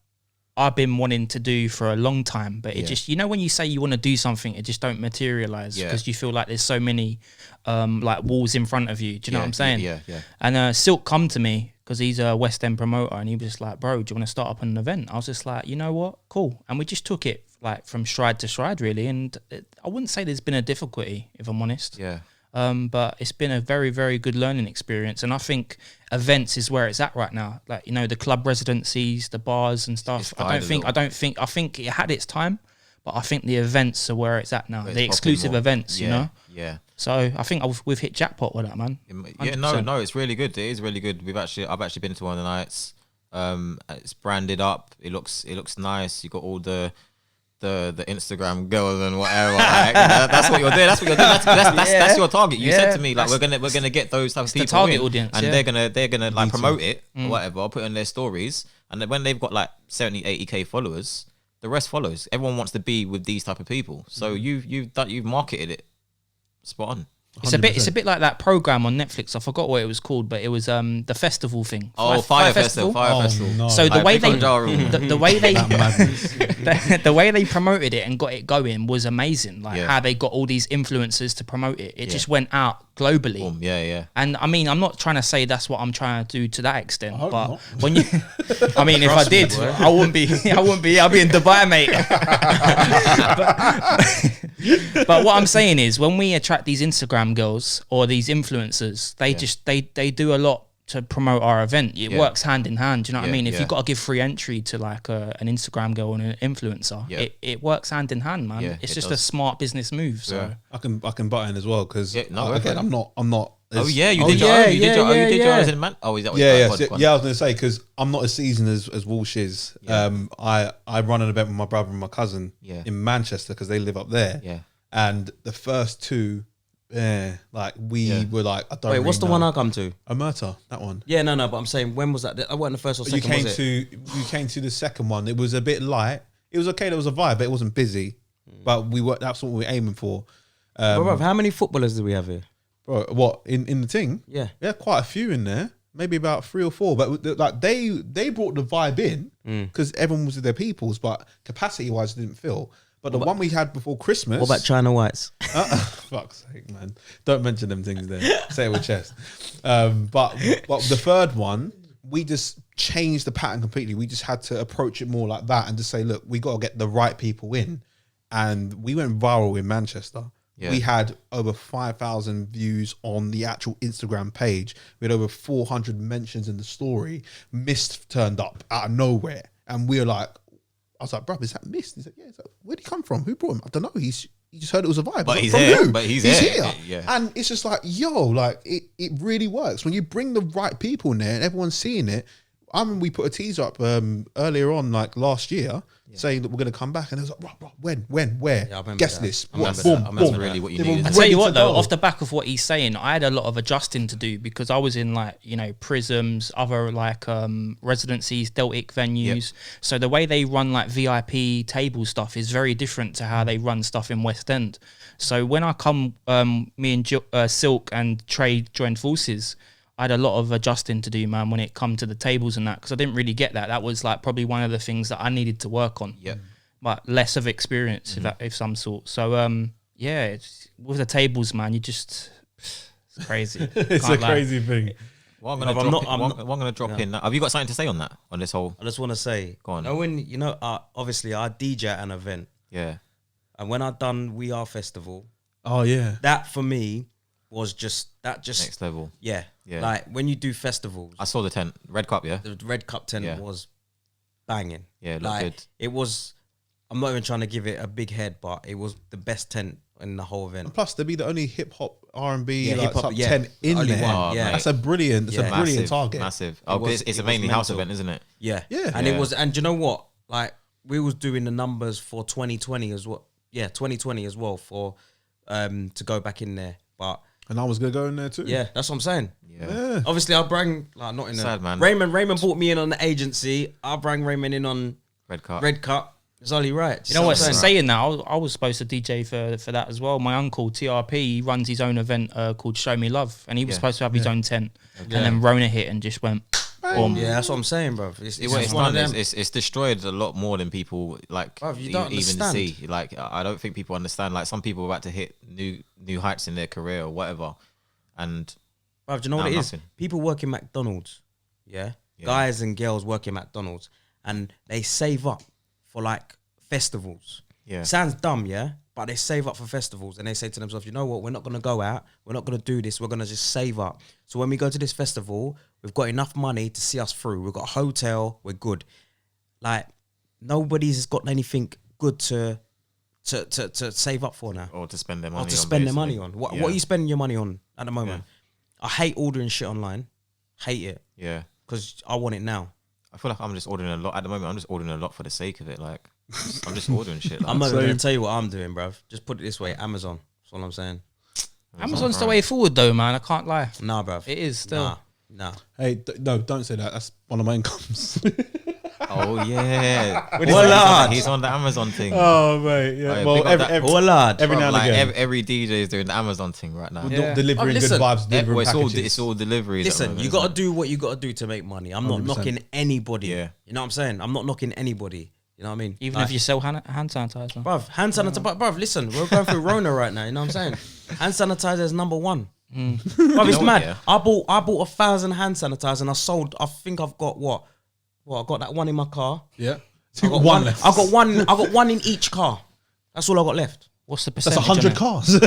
I've been wanting to do for a long time, but it just, when you say you want to do something, it just don't materialize because you feel like there's so many like walls in front of you. Do you know what I'm saying? Yeah. And Silk come to me because he's a West End promoter, and he was just like, bro, do you want to start up an event? I was just like, you know what? Cool. And we just took it like from stride to stride really. And I wouldn't say there's been a difficulty, if I'm honest. Yeah. But it's been a very, very good learning experience. And I think events is where it's at right now. Like, the club residencies, the bars and stuff. I think it had its time, but I think the events are where it's at now. But the it's exclusive popping more. events, Yeah. So I think we've hit jackpot with that, man. Yeah, 100%. no, it's really good. It is really good. I've actually been to one of the nights. It's branded up. It looks nice. You got all the Instagram girls and whatever. Like, that's what you're doing. That's your target. You said to me like we're gonna get those type of people the target in, audience, and they're gonna like promote it or whatever, or put on their stories, and then when they've got like 70, 80K followers, the rest follows. Everyone wants to be with these type of people. So you've marketed it spot on. It's a bit like that program on Netflix. I forgot what it was called, but it was the festival thing. Fire Festival. No. So the way they That the way they promoted it and got it going was amazing. Like how they got all these influencers to promote it. It just went out globally. Boom. Yeah. And I mean, I'm not trying to say that's what I'm trying to do to that extent, hope but not. when you, I mean, if I did, I wouldn't be. I'd be in Dubai, mate. But what I'm saying is, when we attract these Instagram girls or these influencers, they do a lot to promote our event. It works hand in hand. Do you know what I mean? If you've got to give free entry to like an Instagram girl and an influencer, it works hand in hand, man. Yeah, it's it just does. a smart business move. So I can butt in as well because go for again, it. I'm not. Oh as- yeah, you Oh, did your yeah, own. You did your yeah, own. You did yeah. yours in man. Oh, is that what? Yeah, go on. I was gonna say because I'm not as seasoned as Walsh is. I run an event with my brother and my cousin in Manchester because they live up there. Yeah. And the first two, like we were like, I don't. Wait, really what's the know. one I come to? Omerta, that one. Yeah, no, but I'm saying, when was that? I wasn't the first or second, You came to the second one. It was a bit light. It was okay. There was a vibe, but it wasn't busy. But that's what we were aiming for. Bro, how many footballers do we have here? Bro, what in the thing? Yeah. Quite a few in there. Maybe about 3 or 4. But like they brought the vibe in because everyone was with their peoples, but capacity wise didn't fill. But the one we had before Christmas. What about China Whites? Fuck's sake, man! Don't mention them things there. Say it with chest. But the third one, we just changed the pattern completely. We just had to approach it more like that and just say, look, we got to get the right people in. And we went viral in Manchester. Yeah. We had over 5,000 views on the actual Instagram page. We had over 400 mentions in the story. Mist turned up out of nowhere. And we were like, I was like, bro, is that Mist? He's like, yeah. He's like, where'd he come from? Who brought him? I don't know. He just heard it was a vibe. But he's from here. who? But he's here. Yeah. And it's just like, yo, like it really works. When you bring the right people in there and everyone's seeing it. I remember we put a teaser up earlier on, like last year, saying that we're going to come back. And it was like, bro, when, where? Yeah, I remember Guest that. list. I remember Boom, that. boom. That's really what you They were need. I ready tell you to what though, go. off the back of what he's saying, I had a lot of adjusting to do because I was in like, Prisms, other like residencies, Deltic venues. So the way they run like VIP table stuff is very different to how they run stuff in West End. So when I come, me and Silk and Trey joined forces, I had a lot of adjusting to do, man, when it come to the tables and that, because I didn't really get that. That was like probably one of the things that I needed to work on. Yeah. But less of experience, if some sort. So with the tables, man, it's crazy. It's Can't a lie. crazy thing. Well, I'm gonna drop in. Have you got something to say on that? On this whole? I just want to say, Go on. Obviously I DJ at an event, Yeah. and when I done We Are Festival, Oh, yeah. that for me was just next level. Yeah. Yeah. Like when you do festivals, I saw the tent, Red Cup. Yeah, the Red Cup tent Yeah. was banging. Yeah, it looked like good. it was. I'm not even trying to give it a big head, but it was the best tent in the whole event. And plus, they'd be the only hip hop R&B Yeah, like, hip-hop, top yeah. 10 in Only there. one, Oh, yeah. mate. That's a brilliant. It's Yeah. a brilliant Massive, target. massive. It was- It's it a was mainly house mental. event, isn't it? Yeah, Yeah. And Yeah. it was, and do you know what? Like we was doing the numbers for 2020 as well. Yeah, 2020 as well for to go back in there. But And I was gonna go in there too. yeah, that's what I'm saying. Yeah. Obviously, I bring like not in Sad, a man. Raymond brought me in on the agency. I bring Raymond in on Red Cup. Red Cup. It's only right. You know what? I'm Saying that, I was supposed to DJ for that as well. My uncle TRP, he runs his own event called Show Me Love, and he was Yeah. supposed to have his own tent, and then Rona hit and just went. Boom. Yeah, that's what I'm saying, bro. It's What it's one of done them. is it's destroyed a lot more than people like Bruv, you don't even understand. see. Like I don't think people understand. Like some people are about to hit new heights in their career or whatever, and Bruv, do you know what Nah, it is? nothing. People work in McDonald's, yeah? Guys and girls work in McDonald's, and they save up for like festivals. Yeah. Sounds dumb, yeah? But they save up for festivals, and they say to themselves, you know what? We're not going to go out. We're not going to do this. We're going to just save up. So when we go to this festival, we've got enough money to see us through. We've got a hotel. We're good. Like, nobody's got anything good to save up for now. or to spend their money Or on. to spend their basically. money on. What Yeah. are you spending your money on at the moment? I hate ordering shit online. Hate it. Yeah. Because I want it now. I feel like I'm just ordering a lot at the moment. I'm just ordering a lot for the sake of it. Like I'm just ordering shit. Like, I'm not So- going to tell you what I'm doing, bruv. Just put it this way, Amazon. That's all I'm saying. Amazon's the way forward, though, man. I can't lie. Nah, bruv. It is still. Nah. Hey, no, don't say that. That's one of my incomes. oh yeah. Lord. He's on the Amazon thing. Oh mate, yeah. Oh, yeah, well, big up that- Oh, lad. every now and like again, every DJ is doing the Amazon thing right now. Yeah. delivering Oh, listen, good vibes, delivering Well, packages. it's all delivery. Listen, you got to do what you got to do to make money. I'm not 100%. knocking anybody. Yeah. You know what I'm saying? I'm not knocking anybody. You know what I mean? Even if you sell hand sanitizer. Bruv, hand sanitizer. Bruv, listen, we're going through Rona right now. You know what I'm saying? Hand sanitizer is number one. Bruv, it's You know what, mad. yeah? I bought 1,000 hand sanitizer and I sold. I think I've got what? I got that one in my car. Yeah, I got one left. I got one. I got one in each car. That's all I got left. What's the That's percentage? 100 on it? cars.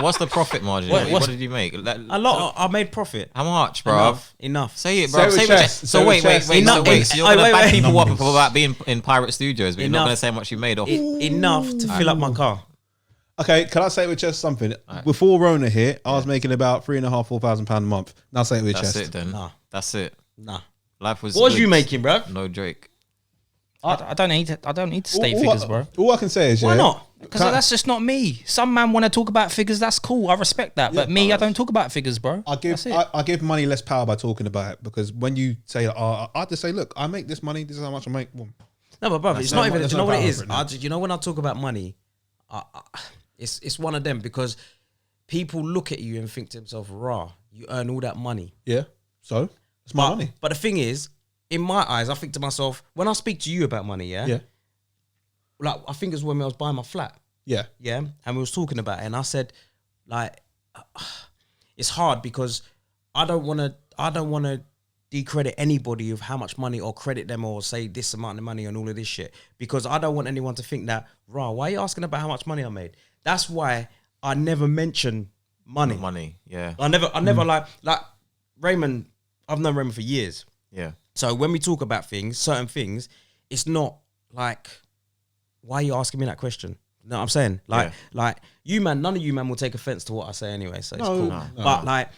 What's the profit margin? What did you make? A lot. I made profit. How much, bro? Enough. Say it, Say bro. it with Say chest. it. Say So it wait, with wait, chest. wait. So Enough. wait. So you're Wait, gonna wait, back wait. people up Numbers. about being in pirate studios, but you're not Enough. gonna say how much you made off. Enough to fill up my car. Okay, can I say it with chest something? Before Rona hit, I was making about £3,500-4,000 a month. Now say it with That's chest. it then. Nah. That's it. Nah. Life was. What was good. you making, bro? No Drake. I don't need to state All figures, I- bro. All I can say is, Why not? Because that's just not me. Some man want to talk about figures. That's cool. I respect that. But me, I don't talk about figures, bro. I give money less power by talking about it, because when you say, I just say, look, I make this money. This is how much I make. Boom. No, but brother, it's no- not even. there's Do you know no what it power is? for it now. You know when I talk about money, it's one of them, because people look at you and think to themselves, "Rah, you earn all that money." Yeah. So it's my money. But the thing is, in my eyes, I think to myself, when I speak to you about money, Yeah. like I think it was when I was buying my flat, Yeah. and we was talking about it, and I said, like, it's hard because I don't want to decredit anybody of how much money, or credit them, or say this amount of money and all of this shit, because I don't want anyone to think that, rah, why are you asking about how much money I made? That's why I never mention money. Money. Yeah. I never like Raymond. I've known Raymond for years. Yeah. So when we talk about things, certain things, it's not like, why are you asking me that question? You know what I'm saying? Like you man, none of you man will take offense to what I say anyway, so it's No, cool. no. But like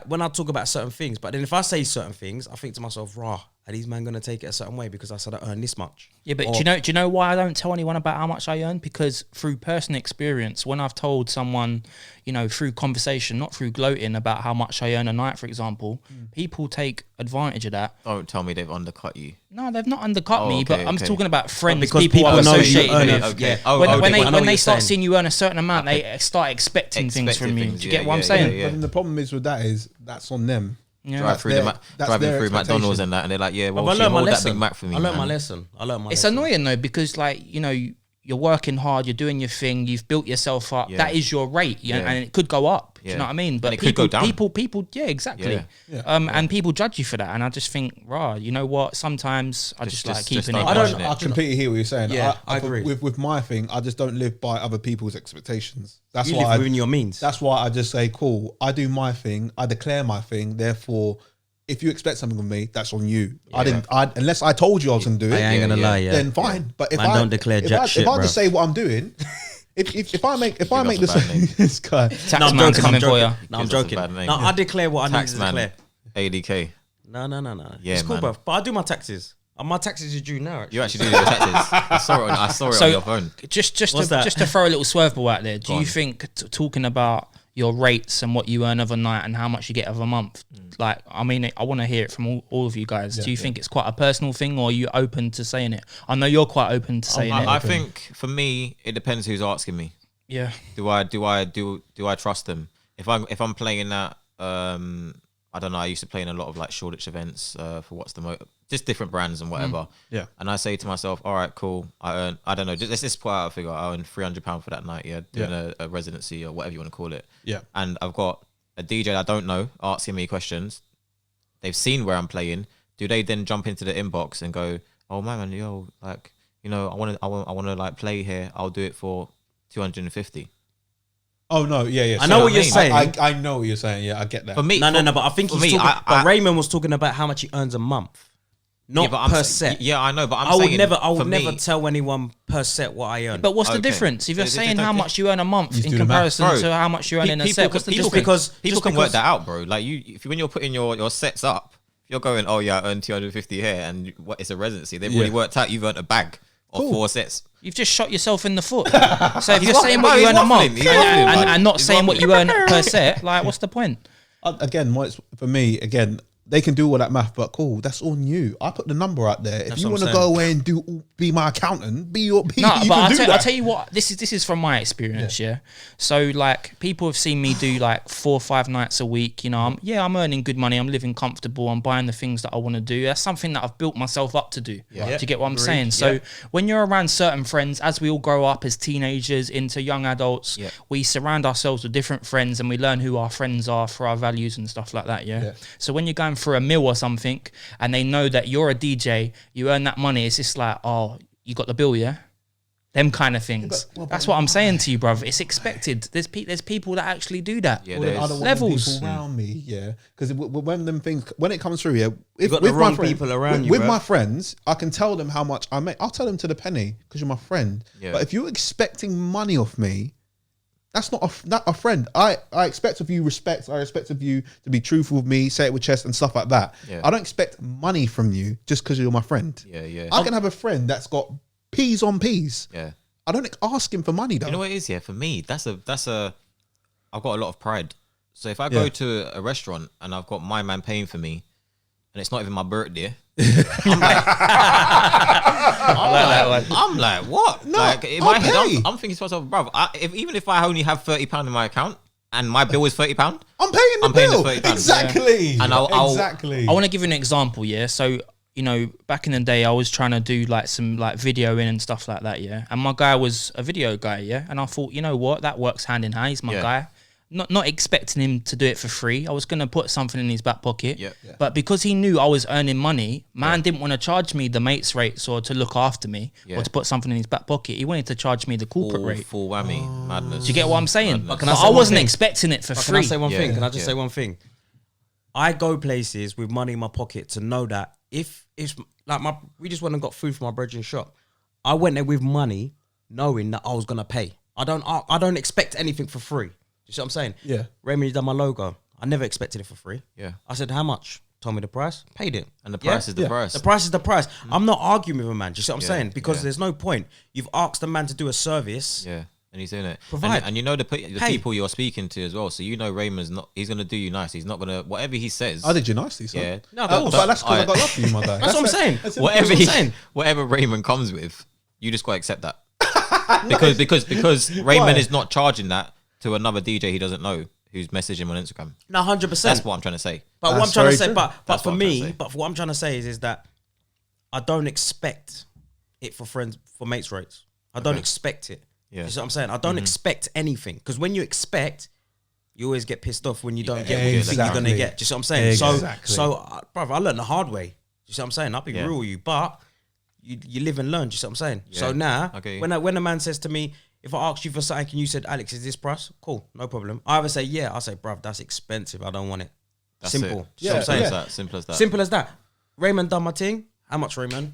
when I talk about certain things, but then if I say certain things, I think to myself, rah, are these men gonna take it a certain way because I said I earn this much? Yeah, but Or- do you know why I don't tell anyone about how much I earn? Because through personal experience, when I've told someone, through conversation, not through gloating about how much I earn a night, for example, people take advantage of that. Don't tell me they've undercut you. No, they've not undercut Oh, me, but okay, I'm okay. talking about friends, because people people I'm know you associated earn with. a- Okay. yeah. Oh, when okay. they I know when what they you're start saying. seeing you earn a certain amount, they start expecting things Expecting from you. things, Do you yeah, get what I'm yeah, saying? yeah. But then the problem is with that is that's on them. Yeah. Drive through that's driving their through McDonald's expectation. and that, and they're like, yeah, well, But I she learned my hold that lesson. Big Mac for me. I learned man. my lesson. It's annoying though, because you're working hard, you're doing your thing, you've built yourself up. Yeah. That is your rate, and it could go up. Do you know what I mean? But And it could go down. people, yeah, exactly. Yeah. And people judge you for that, and I just think, you know what? Sometimes I just like keeping it. I completely hear what you're saying. Yeah, I agree. With my thing, I just don't live by other people's expectations. That's You why live within your means. That's why I just say, cool, I do my thing, I declare my thing, therefore if you expect something from me, that's on you. Unless I told you I was gonna do it. I ain't gonna lie, then fine. But if Man, I don't declare jack shit, if I bro. just say what I'm doing, if I make up a this bad name. this guy, Taxman coming for you. No, I'm Gives us a joking. bad name. No, I declare what I need to Taxman declare. ADK. No. Yeah, It's cool, man. bro. But I do my taxes. My taxes are due now. Actually. You actually do your taxes. I saw it on your phone. Just What's that? to throw a little swerve ball out there. Do Go you on. think talking about your rates and what you earn overnight and how much you get of a month, like, I mean, I want to hear it from all of you guys. Do you think it's quite a personal thing, or are you open to saying it? I know you're quite open to saying it. I think for me, it depends who's asking me. Yeah. Do I trust them? If I'm playing that, I don't know. I used to play in a lot of like Shoreditch events for just different brands and whatever. Yeah. And I say to myself, all right, cool. I don't know. Let's just put out a figure. I earn £300 for that night. Yeah, doing a residency or whatever you want to call it. Yeah. And I've got a DJ that I don't know asking me questions. They've seen where I'm playing. Do they then jump into the inbox and go, oh man, yo, like, you know, I want to like play here. I'll do it for 250. Oh no, yeah. I know what you're saying. I know what you're saying. Yeah, I get that. For me, No. But I think for he's me, talking. But Raymond was talking about how much he earns a month, not but I'm per saying- set. Yeah, I know, but I would saying never for never me- tell anyone per set what I earn. But what's the Okay. difference? If you're It's saying how okay. much you earn a month He's in doing the math. comparison Bro, to how much you earn in a set, what's the difference? People can work that out, bro. Like when you're putting your sets up, if you're going, oh yeah, I earn 250 here, and what it's a residency. They've already worked out you've earned a bag of 4 sets. You've just shot yourself in the foot. So if you're waffling, saying bro, what you he's earn a waffling, month he's waffling, and not he's saying what waffling. you earn per set, like, what's the point? Again, for me, again, they can do all that math, but cool, that's on you. I put the number out there. If That's you what want I'm to saying. go away and be my accountant, be No, you but can I'll do tell, that. I'll tell you what, this is from my experience, yeah. So like people have seen me do like 4 or 5 nights a week, you know, I'm earning good money, I'm living comfortable, I'm buying the things that I want to do. That's something that I've built myself up to do. Yeah. Do you get what I'm saying? So when you're around certain friends, as we all grow up as teenagers into young adults, we surround ourselves with different friends and we learn who our friends are for our values and stuff like that, yeah. So when you're going for a meal or something and they know that you're a DJ, you earn that money, it's just like, oh, you got the bill, yeah? Them kind of things. That's what I'm saying to you, bruv. It's expected. There's people that actually do that. Yeah, Well, then I there's don't want levels. people around me, yeah. Because when them things, when it comes through, yeah, if got the with my wrong friends- people around you, with bro. my friends, I can tell them how much I make. I'll tell them to the penny because you're my friend. Yeah. But if you're expecting money off me, that's not a friend. I expect of you respect. I expect of you to be truthful with me, say it with chest and stuff like that. Yeah. I don't expect money from you just because you're my frind. Yeah. I can have a friend that's got peas on peas. Yeah. I don't ask him for money though. You know what it is, yeah? For me, I've got a lot of pride. So if I go to a restaurant and I've got my man paying for me, and it's not even my birthday, I'm like, what? No, like in I'll my head, pay. I'm thinking to myself, bruv, even if I only have £30 in my account and my bill is £30, I'm paying the I'm paying the bill. £30. Exactly. And I'll- exactly. I want to give you an example, yeah. So, you know, back in the day, I was trying to do like some like video in and stuff like that, yeah. And my guy was a video guy, yeah. And I thought, you know what, that works hand in hand. He's my Yeah. guy. Not expecting him to do it for free. I was gonna put something in his back pocket. Yeah. But because he knew I was earning money, man didn't want to charge me the mates rates or to look after me Yeah. or to put something in his back pocket. He wanted to charge me the corporate rate. full whammy, madness. Do you get what I'm saying? Madness. Can I But say I one wasn't thing? expecting it for But free. Can I say one Yeah, thing? Can I just yeah. say one thing? I go places with money in my pocket to know that if it's like we just went and got food from my brethren's shop. I went there with money, knowing that I was gonna pay. I don't expect anything for free. You see what I'm saying? Yeah. Raymond, you done my logo. I never expected it for free. Yeah. I said, how much? Told me the price. Paid it. And the price is the price. The price is the price. I'm not arguing with a man. Do you see what I'm Yeah, saying? Because yeah. there's no point. You've asked a man to do a service. Yeah, and he's doing it. Provide. And you know the Hey. people you're speaking to as well. So you know Raymond's not. He's gonna do you nice. He's not gonna whatever he says. I did you nicely, son. Yeah. No, But that's because I got love for you, my guy. That's what I'm saying. whatever That's what I'm saying. whatever Raymond comes with, you just gotta accept that. because Raymond is not charging that to another DJ he doesn't know who's messaging him on Instagram. No, 100%. That's what I'm trying to say. But what That's I'm trying to very say, true. but That's for what I'm trying to me, say. but for what I'm trying to say is that I don't expect it for friends, for mates rates. I don't expect it. Yeah. You see what I'm saying? I don't expect anything because when you expect, you always get pissed off when you don't get what you think you're gonna get. Do you see what I'm saying? Exactly. So, brother, I learned the hard way. Do you see what I'm saying? I'll be real with you, but you live and learn. Do you see what I'm saying? Yeah. So now, Okay. when a man says to me, if I ask you for something and you said, Alex, is this price? Cool, no problem. I either say yeah, I say, bruv, that's expensive. I don't want it. That's Simple. it. Do you know what I'm saying? Simple as that. Simple as that. Raymond done my thing. How much, Raymond?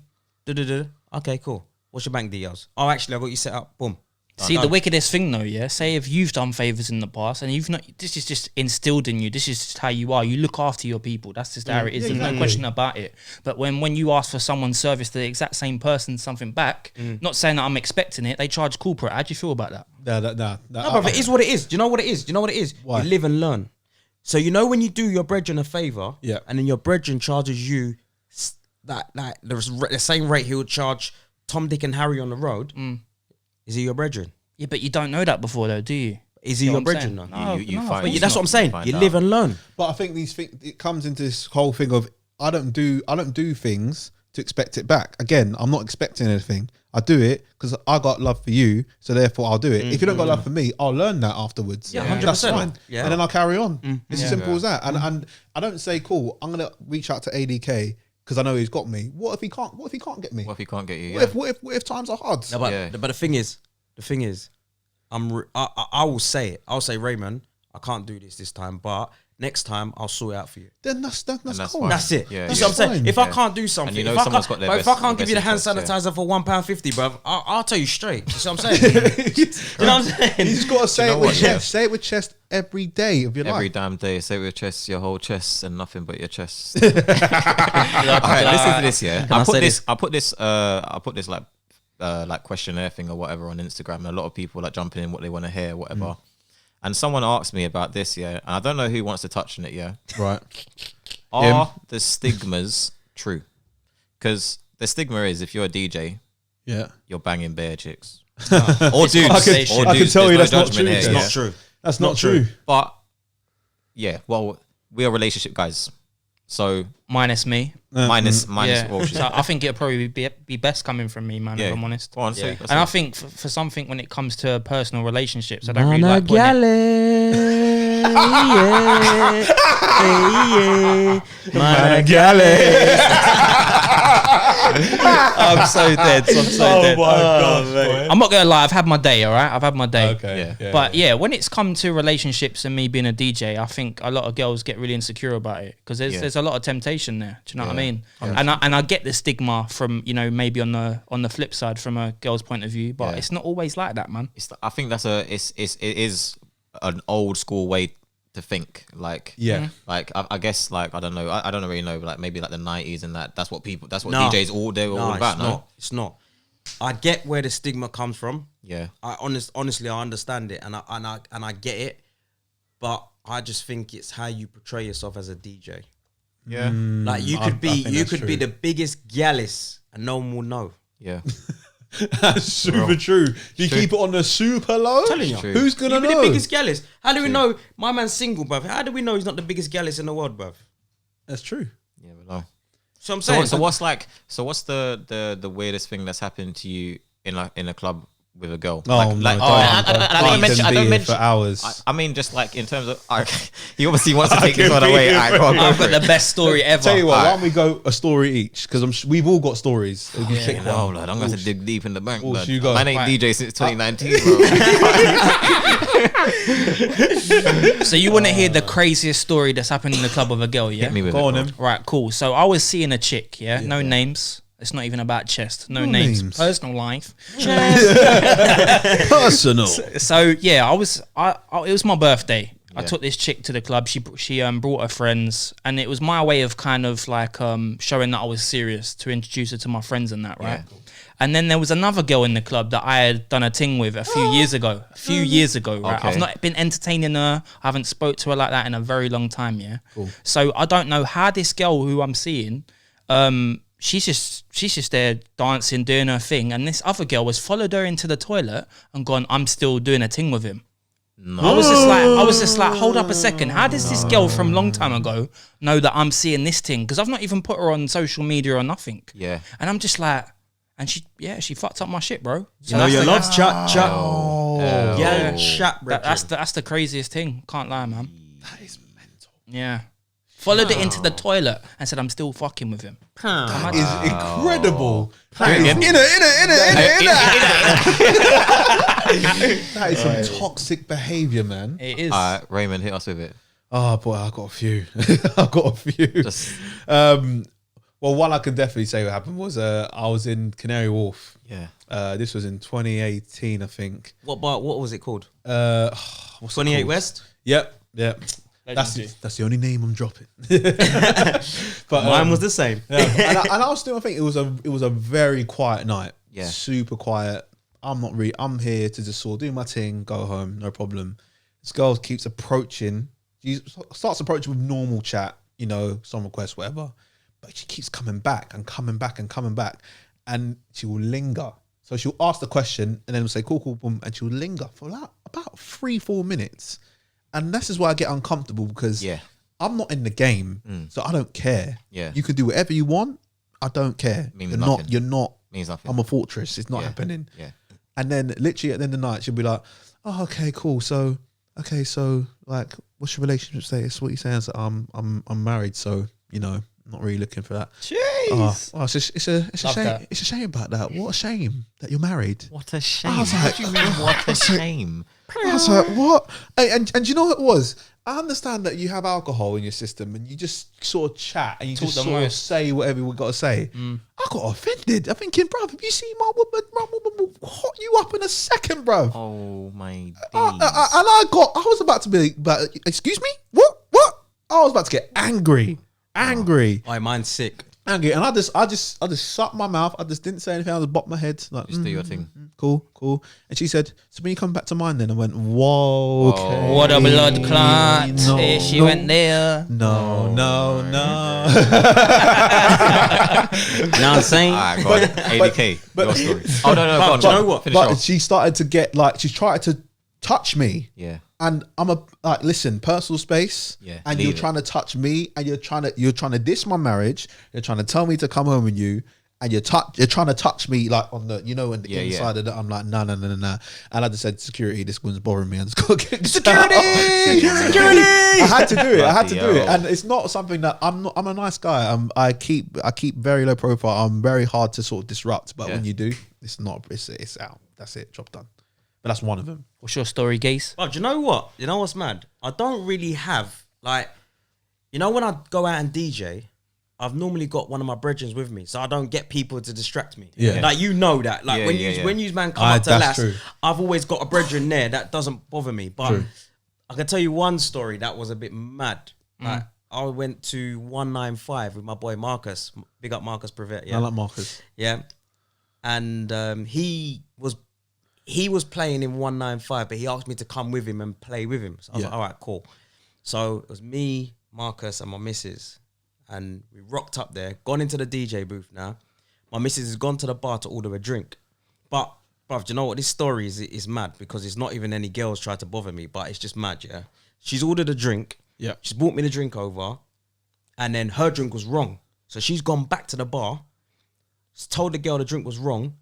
Okay, cool. What's your bank details? Oh, actually, I got you set up. Boom. See, the wickedest thing though, yeah, say if you've done favours in the past and you've not, this is just instilled in you, this is just how you are, you look after your people, that's just how it is, there's no question about it. But when you ask for someone's service to the exact same person something back, not saying that I'm expecting it, they charge corporate. How do you feel about that? No, No, brother, it is what it is. Do you know what it is? Do you know what it is? Why? You live and learn. So you know when you do your brethren a favour, Yeah. and then your brethren charges you the same rate he would charge Tom, Dick and Harry on the road, is he your brethren? Yeah, but you don't know that before though, do you? Is he You know your what I'm brethren? saying? though? You No, find but That's what I'm saying. find You out. live and learn. But I think these things, it comes into this whole thing of I don't do things to expect it back. Again, I'm not expecting anything. I do it because I got love for you, so therefore I'll do it. If you don't got love for me, I'll learn that afterwards. Yeah, That's 100%. fine. Yeah. And then I'll carry on. It's as simple as that. And I don't say, cool, I'm gonna reach out to ADK because I know he's got me. What if he can't? What if he can't get me? What if he can't get you? What if times are hard? No, but, Yeah. but the thing is, I will say it. I'll say, Raymond, I can't do this time, but next time I'll sort it out for you. Then that's that's cool. fine. That's it. Yeah, That's yeah. what I'm saying. Fine. If I can't do something, And you know if I someone's can't, got their if I best- can't give you the hand best interest, sanitizer for £1.50, bruv, I'll tell you straight. You see what I'm saying? you know what I'm saying? You just gotta say know it with what, yeah. chest. Say it with chest every day of your Every life. damn day, say with your chest, your whole chest, and nothing but your chest. All right, listen to this. Yeah, I say I put this like questionnaire thing or whatever on Instagram, and a lot of people like jumping in what they want to hear, whatever. And someone asked me about this, yeah, and I don't know who wants to touch on it, yeah. Right. Are the stigmas true? Because the stigma is if you're a DJ, Yeah. you're banging bare chicks, or dudes. I can tell you There's that's not judgment true. here, It's yeah. Not true. That's not true. But yeah, well, we are relationship guys, so Minus me. minus Yeah. Walshy. So I think it'll probably be best coming from me, man, if I'm honest. Go on, say- And I think for something when it comes to personal relationships, I don't really like putting I'm so dead. I'm so dead. I'm not gonna lie, I've had my day, all right? I've had my day. Okay. Yeah. But yeah, when it's come to relationships and me being a DJ, I think a lot of girls get really insecure about it because there's a lot of temptation there. Do you know what I mean? And I get the stigma from, you know, maybe on the flip side from a girl's point of view, but it's not always like that, man. I think that's it is an old school way to think. Like like I guess like I don't know, I don't really know, but like maybe like the 90s and that's what DJs all about. No, It's not. I get where the stigma comes from. yeah, I honestly I understand it and I get it, but I just think it's how you portray yourself as a DJ. yeah, Like you I could think be that's true. the biggest gallus and no one will know. yeah. That's super true. You keep it on the super low. Telling you. True. Who's gonna You be know? the biggest gallus. How do we know my man's single, bruv? How do we know he's not the biggest gallus in the world, bruv? That's true. Yeah, but no. So I'm So, saying. what's the weirdest thing that's happened to you in a club with a girl? Oh, like, no, like, don't. I don't mention. I don't mention for hours. I mean, just like in terms of, he obviously wants to take this one away. Alright, go on, go I've for got it. the best story ever. Tell you what, why don't we go a story each? Because we've all got stories. We pick No, one. blood, I'm going to dig deep in the bank, Walsh, blood. you go. Man ain't Right. DJ since 2019, bro. So you want to hear the craziest story that's happened in the club with a girl, yeah? Hit me with Go it, on, bro. then. Right, cool. So I was seeing a chick, yeah? No names. It's not even about chest. No names. names. Personal life. Personal. So yeah, it was my birthday. I Yeah. took this chick to the club. She brought her friends, and it was my way of kind of like showing that I was serious to introduce her to my friends and that, right? Yeah. And then there was another girl in the club that I had done a ting with a few years ago. Right? Okay. I've not been entertaining her. I haven't spoke to her like that in a very long time, yeah. Cool. So I don't know how this girl who I'm seeing, she's just there dancing, doing her thing, and this other girl has followed her into the toilet and gone, I'm still doing a ting with him. I was just like, hold up a second. How does this girl from long time ago know that I'm seeing this thing? Because I've not even put her on social media or nothing. Yeah. And I'm just like, and she fucked up my shit, bro. So You know that's your the- love chat. Yeah. Chat, bro. That's the craziest thing. Can't lie, man. That is mental. Yeah. Followed it into the toilet and said, I'm still fucking with him. That is incredible. That is some toxic behaviour, man. It is. All right, Raymond, hit us with it. Oh boy, I got a few. I got a few. Just Well, one I can definitely say what happened was I was in Canary Wharf. yeah. This was in 2018, I think. What was it called? What's it 28 called? West? Yep. That's the only name I'm dropping. But Mine was the same. yeah. and I was still, I think it was a very quiet night. Yeah. Super quiet. I'm here to just sort of do my thing, go home, no problem. This girl keeps approaching. She starts approaching with normal chat, you know, song request, whatever. But she keeps coming back and coming back and coming back. And she will linger. So she'll ask the question and then we'll say, cool, boom. And she'll linger for like about 3-4 minutes. And this is why I get uncomfortable because I'm not in the game. So I don't care. Yeah. You can do whatever you want. I don't care. Means You're nothing. not. Means nothing. I'm a fortress. It's not happening. Yeah. And then literally at the end of the night, she'll be like, oh, okay, cool. So like, what's your relationship status? What are you saying? So I'm married. So, you know, I'm not really looking for that. Jeez. It's a shame. that. It's a shame about that. What a shame that you're married. What a shame. I was What like, do you mean, what a shame? I was like, what? And you know what it was? I understand that you have alcohol in your system and you just sort of chat and you Talk just the sort of most. say whatever we got to say. I got offended. I'm thinking, bruv, have you seen my woman will hot you up in a second, bruv. Oh my And days. I was about to be, but excuse me? What? I was about to get angry. Oh, mine's sick. Angry. And I just shut my mouth. I just didn't say anything. I just bopped my head. Like, Just do your thing. Cool. And she said, so when you come back to mine then? I went, whoa, okay. What a blood clot. No, She no. went there. No. You know what I'm saying? All right, go on. ADK, but- your story. Oh, no, go on. do you know what? Finish But off. she started to get like, she tried to touch me. Yeah. And I'm listen, personal space. Yeah, And leave you're it. trying to touch me, and you're trying to diss my marriage. You're trying to tell me to come home with you, and you're trying to touch me like on the, you know, on the inside of that. I'm like, no. And I just said, security, this one's bothering me. I just got to get security. I had to do it. And it's not something that I'm a nice guy. I keep very low profile. I'm very hard to sort of disrupt. But when you do, it's out. That's it. Job done. But that's one of them. What's your story, Gaze? But do you know what? You know what's mad? I don't really have, like, you know, when I go out and DJ, I've normally got one of my brethren with me, so I don't get people to distract me. Yeah. Like, you know that. Like, Yeah, when you man come Aye, up to that's last, true. I've always got a brethren there that doesn't bother me. But True. I can tell you one story that was a bit mad. Like, I went to 195 with my boy Marcus. Big up Marcus Prevet. Yeah. I like Marcus. Yeah. And he was playing in 195, but he asked me to come with him and play with him. So I was like, all right, cool. So it was me, Marcus, and my missus. And we rocked up there, gone into the DJ booth now. My missus has gone to the bar to order a drink. But, bruv, do you know what? This story is mad because it's not even any girls try to bother me, but it's just mad, yeah? She's ordered a drink. Yeah. She's brought me the drink over. And then her drink was wrong. So she's gone back to the bar, told the girl the drink was wrong.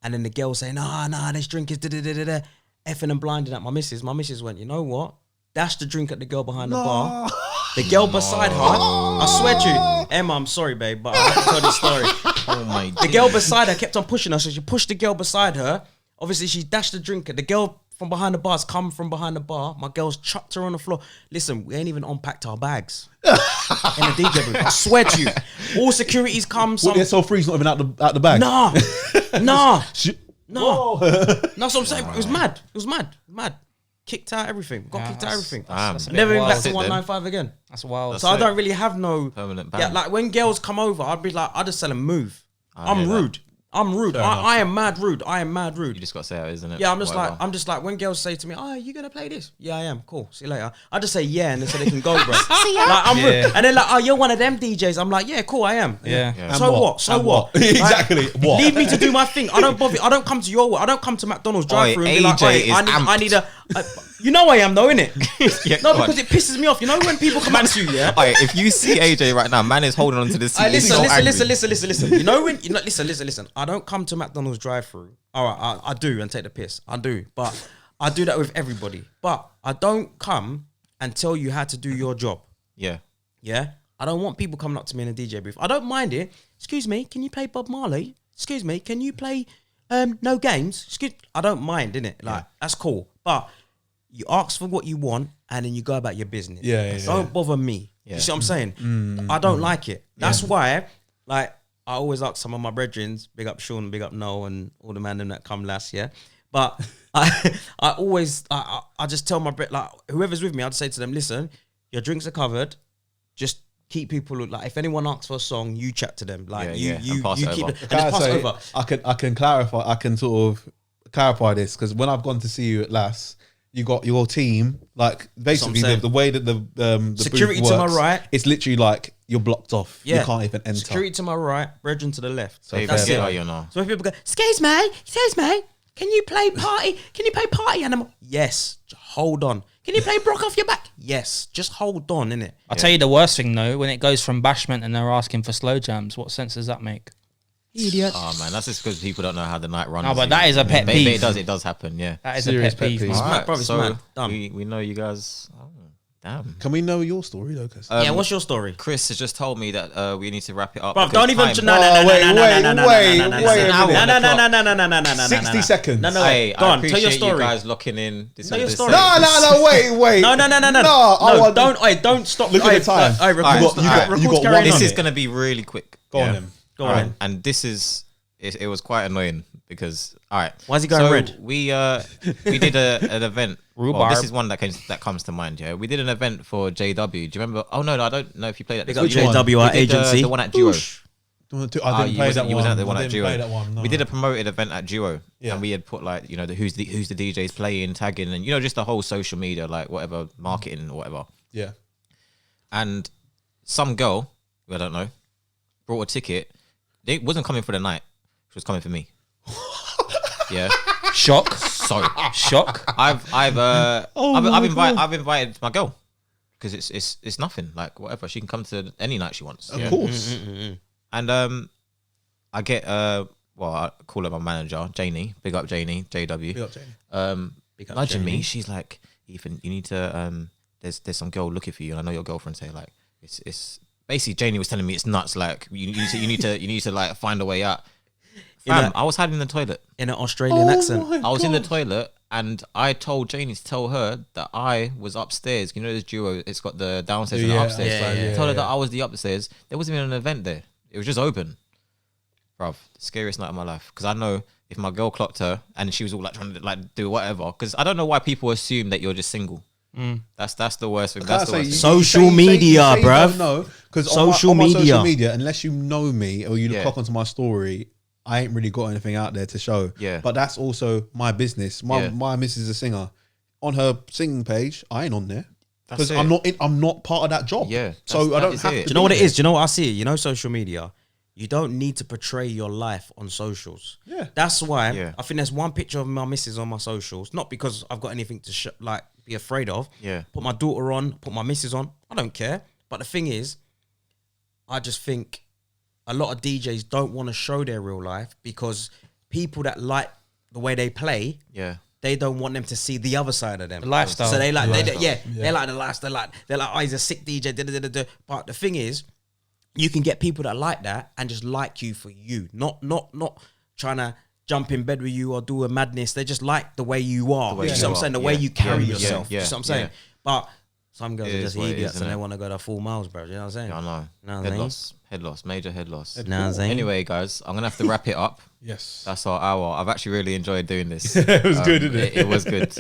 And then the girl saying, nah, this drink is da-da-da-da-da, effing and blinding at my missus. My missus went, you know what? Dashed the drink at the girl behind the bar. The girl beside her, I swear to you, Emma, I'm sorry, babe, but I have to tell this story. Oh my The girl beside her kept on pushing her, so she pushed the girl beside her. Obviously, she dashed the drink. The girl from behind the bar has come from behind the bar. My girl's chucked her on the floor. Listen, we ain't even unpacked our bags in the DJ booth. I swear to you. All securities come. Well, yeah, so free's not even out the bag. Nah. Whoa. That's what I'm saying. It was mad. Kicked out everything. Got kicked out everything. That's a bit Never been back wild. to That's it 195 again. That's wild. So I don't really have no Permanent ban. Yeah, like when girls come over, I'd be like, I just tell them move. hear I'm that. rude. I am mad rude. You just gotta say it, isn't it? Yeah, I'm just Whatever. like when girls say to me, "Oh, you gonna play this?" Yeah, I am. Cool. See you later. I just say yeah, and then so they can go, bro. Like, I'm rude. And they're like, "Oh, you're one of them DJs." I'm like, "Yeah, cool, I am." Yeah. Yeah. So And what? So And what? Exactly. What? Leave me to do my thing. I don't bother. I don't come to your work. I don't come to McDonald's drive through and be like, AJ "Hey, is I need You know I am though, innit? Yeah, No, go on. because it pisses me off. You know when people come at you, yeah? Alright, if you see AJ right now, man is holding on to the seat. He's so angry. Listen. You know when listen. I don't come to McDonald's drive-through. All right, I do and take the piss. I do, but I do that with everybody. But I don't come and tell you how to do your job. Yeah. Yeah, I don't want people coming up to me in a DJ booth. I don't mind it. Excuse me, can you play Bob Marley? Excuse me, can you play No Games? I don't mind, innit? Like that's cool, but you ask for what you want and then you go about your business. Don't bother me. Yeah. You see what I'm saying? I don't like it. That's why, like, I always ask some of my brethren, big up Sean, big up Noel, and all the man them that come last, yeah. But I always just tell my like whoever's with me, I'd say to them, listen, your drinks are covered. Just keep people like if anyone asks for a song, you chat to them. Like you keep it and just pass it over. I can clarify. I can sort of clarify this because when I've gone to see you at last, you got your team. Like basically the way that the security booth to works, my right. It's literally like you're blocked off. Yeah. You can't even enter. Security to my right, brethren to the left. So that's it. You know. So when people go, excuse me, can you play party? Can you play party animal? Yes. Hold on. Can you play Brock off your back? Yes. Just hold on, innit? I'll tell you the worst thing though, when it goes from bashment and they're asking for slow jams, what sense does that make? Idiot. Oh man, that's just because people don't know how the night runs. No, but that is a pet peeve. It does happen, yeah. That is Serious a pet peeve. pet peeve. man. Alright, bro, it's so mad. Done. we know you guys. Oh, damn. Can we know your story though? Cause Yeah, what's your story? Chris has just told me that we need to wrap it up. Bro, because don't even. time- wait. 60 seconds. No, Hey, go I on. Tell your appreciate you story. guys locking in. This Tell your this story. segment. No, wait. No. I want- Don't stop. Look at the time. You got one This minute. is going to be really quick. Go on then. Go Alright, on. and this is it was quite annoying because all right. Why is he going red? We did an event. Well, Rhubarb. this is one that comes to mind. Yeah, we did an event for JW. Do you remember? Oh no, I don't know if you played that. Big up Which one? JW, our We did, agency. the one at Duo. I didn't play that one. You wasn't at the one I at didn't Duo. play that one, no. We did a promoted event at Duo, Yeah. and we had put like who's the DJs playing, tagging, and just the whole social media, like whatever marketing or whatever. Yeah. And some girl, who I don't know, brought a ticket. They wasn't coming for the night. She was coming for me. Yeah. Shock. So Shock. I've invited my girl because it's nothing, like whatever, she can come to any night she wants. Of course. And I get I call her my manager, Janie. Big up Janie, JW. Big up, Janie. Big up Nudging Janie. me. She's like, Ethan, you need to there's some girl looking for you, and I know your girlfriend say like it's basically Janie was telling me it's nuts. Like you need to like find a way out. Fam, I was hiding in the toilet. In an Australian accent. I was in the toilet and I told Janie to tell her that I was upstairs. You know this Duo, it's got the downstairs and the upstairs. yeah, Told her that I was the upstairs. There wasn't even an event there. It was just open. Bruv, the scariest night of my life. Because I know if my girl clocked her and she was all like trying to like do whatever. Because I don't know why people assume that you're just single. That's the worst thing. That's the worst thing. Social media, bruv. No, because Social social media. media, unless you know me or you Yeah. clock onto my story, I ain't really got anything out there to show. Yeah. But that's also my business. My missus is a singer. On her singing page, I ain't on there because it. I'm not part of that job. Yeah, So that I don't is have it. to. Do you know what it is? Do you know what I see? You know, social media. You don't need to portray your life on socials. Yeah. That's why Yeah. I think there's one picture of my missus on my socials. Not because I've got anything to be afraid of. Yeah. Put my daughter on, put my missus on. I don't care. But the thing is, I just think a lot of DJs don't want to show their real life because people that like the way they play, Yeah. they don't want them to see the other side of them. The lifestyle. So they like, The they, lifestyle. they like the lifestyle. They're like, oh, he's a sick DJ. Da, da, da, da. But the thing is, you can get people that like that and just like you for you, not trying to jump in bed with you or do a madness. They just like the way you are. way You you see what I'm are. saying? The Yeah. way you carry Yeah. yourself. Yeah. You see what I'm saying? Yeah. But some girls It are is just what it is, idiots isn't and they it? want to go the full miles, bro. You know what I'm saying? I know. Know what I Head mean? loss. Head loss. Major head loss. Know what I'm saying? Anyway, guys, I'm gonna have to wrap it up. Yes. That's our hour. I've actually really enjoyed doing this. It was good, didn't it? It was good.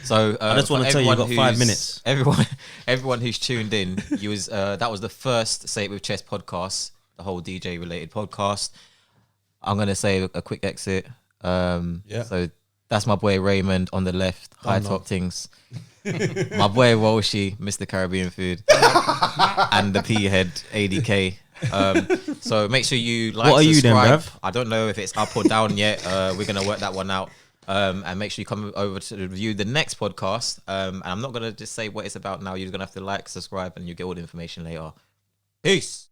So I just want to tell you, you've got 5 minutes. Everyone who's tuned in, that was the first Say It With Chest podcast, the whole DJ related podcast. I'm gonna say a quick exit. So that's my boy Raymond on the left, high top things. My boy Walshy, Mr. Caribbean Food, and the P head ADK. So make sure you like. What are you then, subscribe. bruv? I don't know if it's up or down yet. We're gonna work that one out. And make sure you come over to review the next podcast. And I'm not gonna just say what it's about now. You're gonna have to like, subscribe, and you get all the information later. Peace.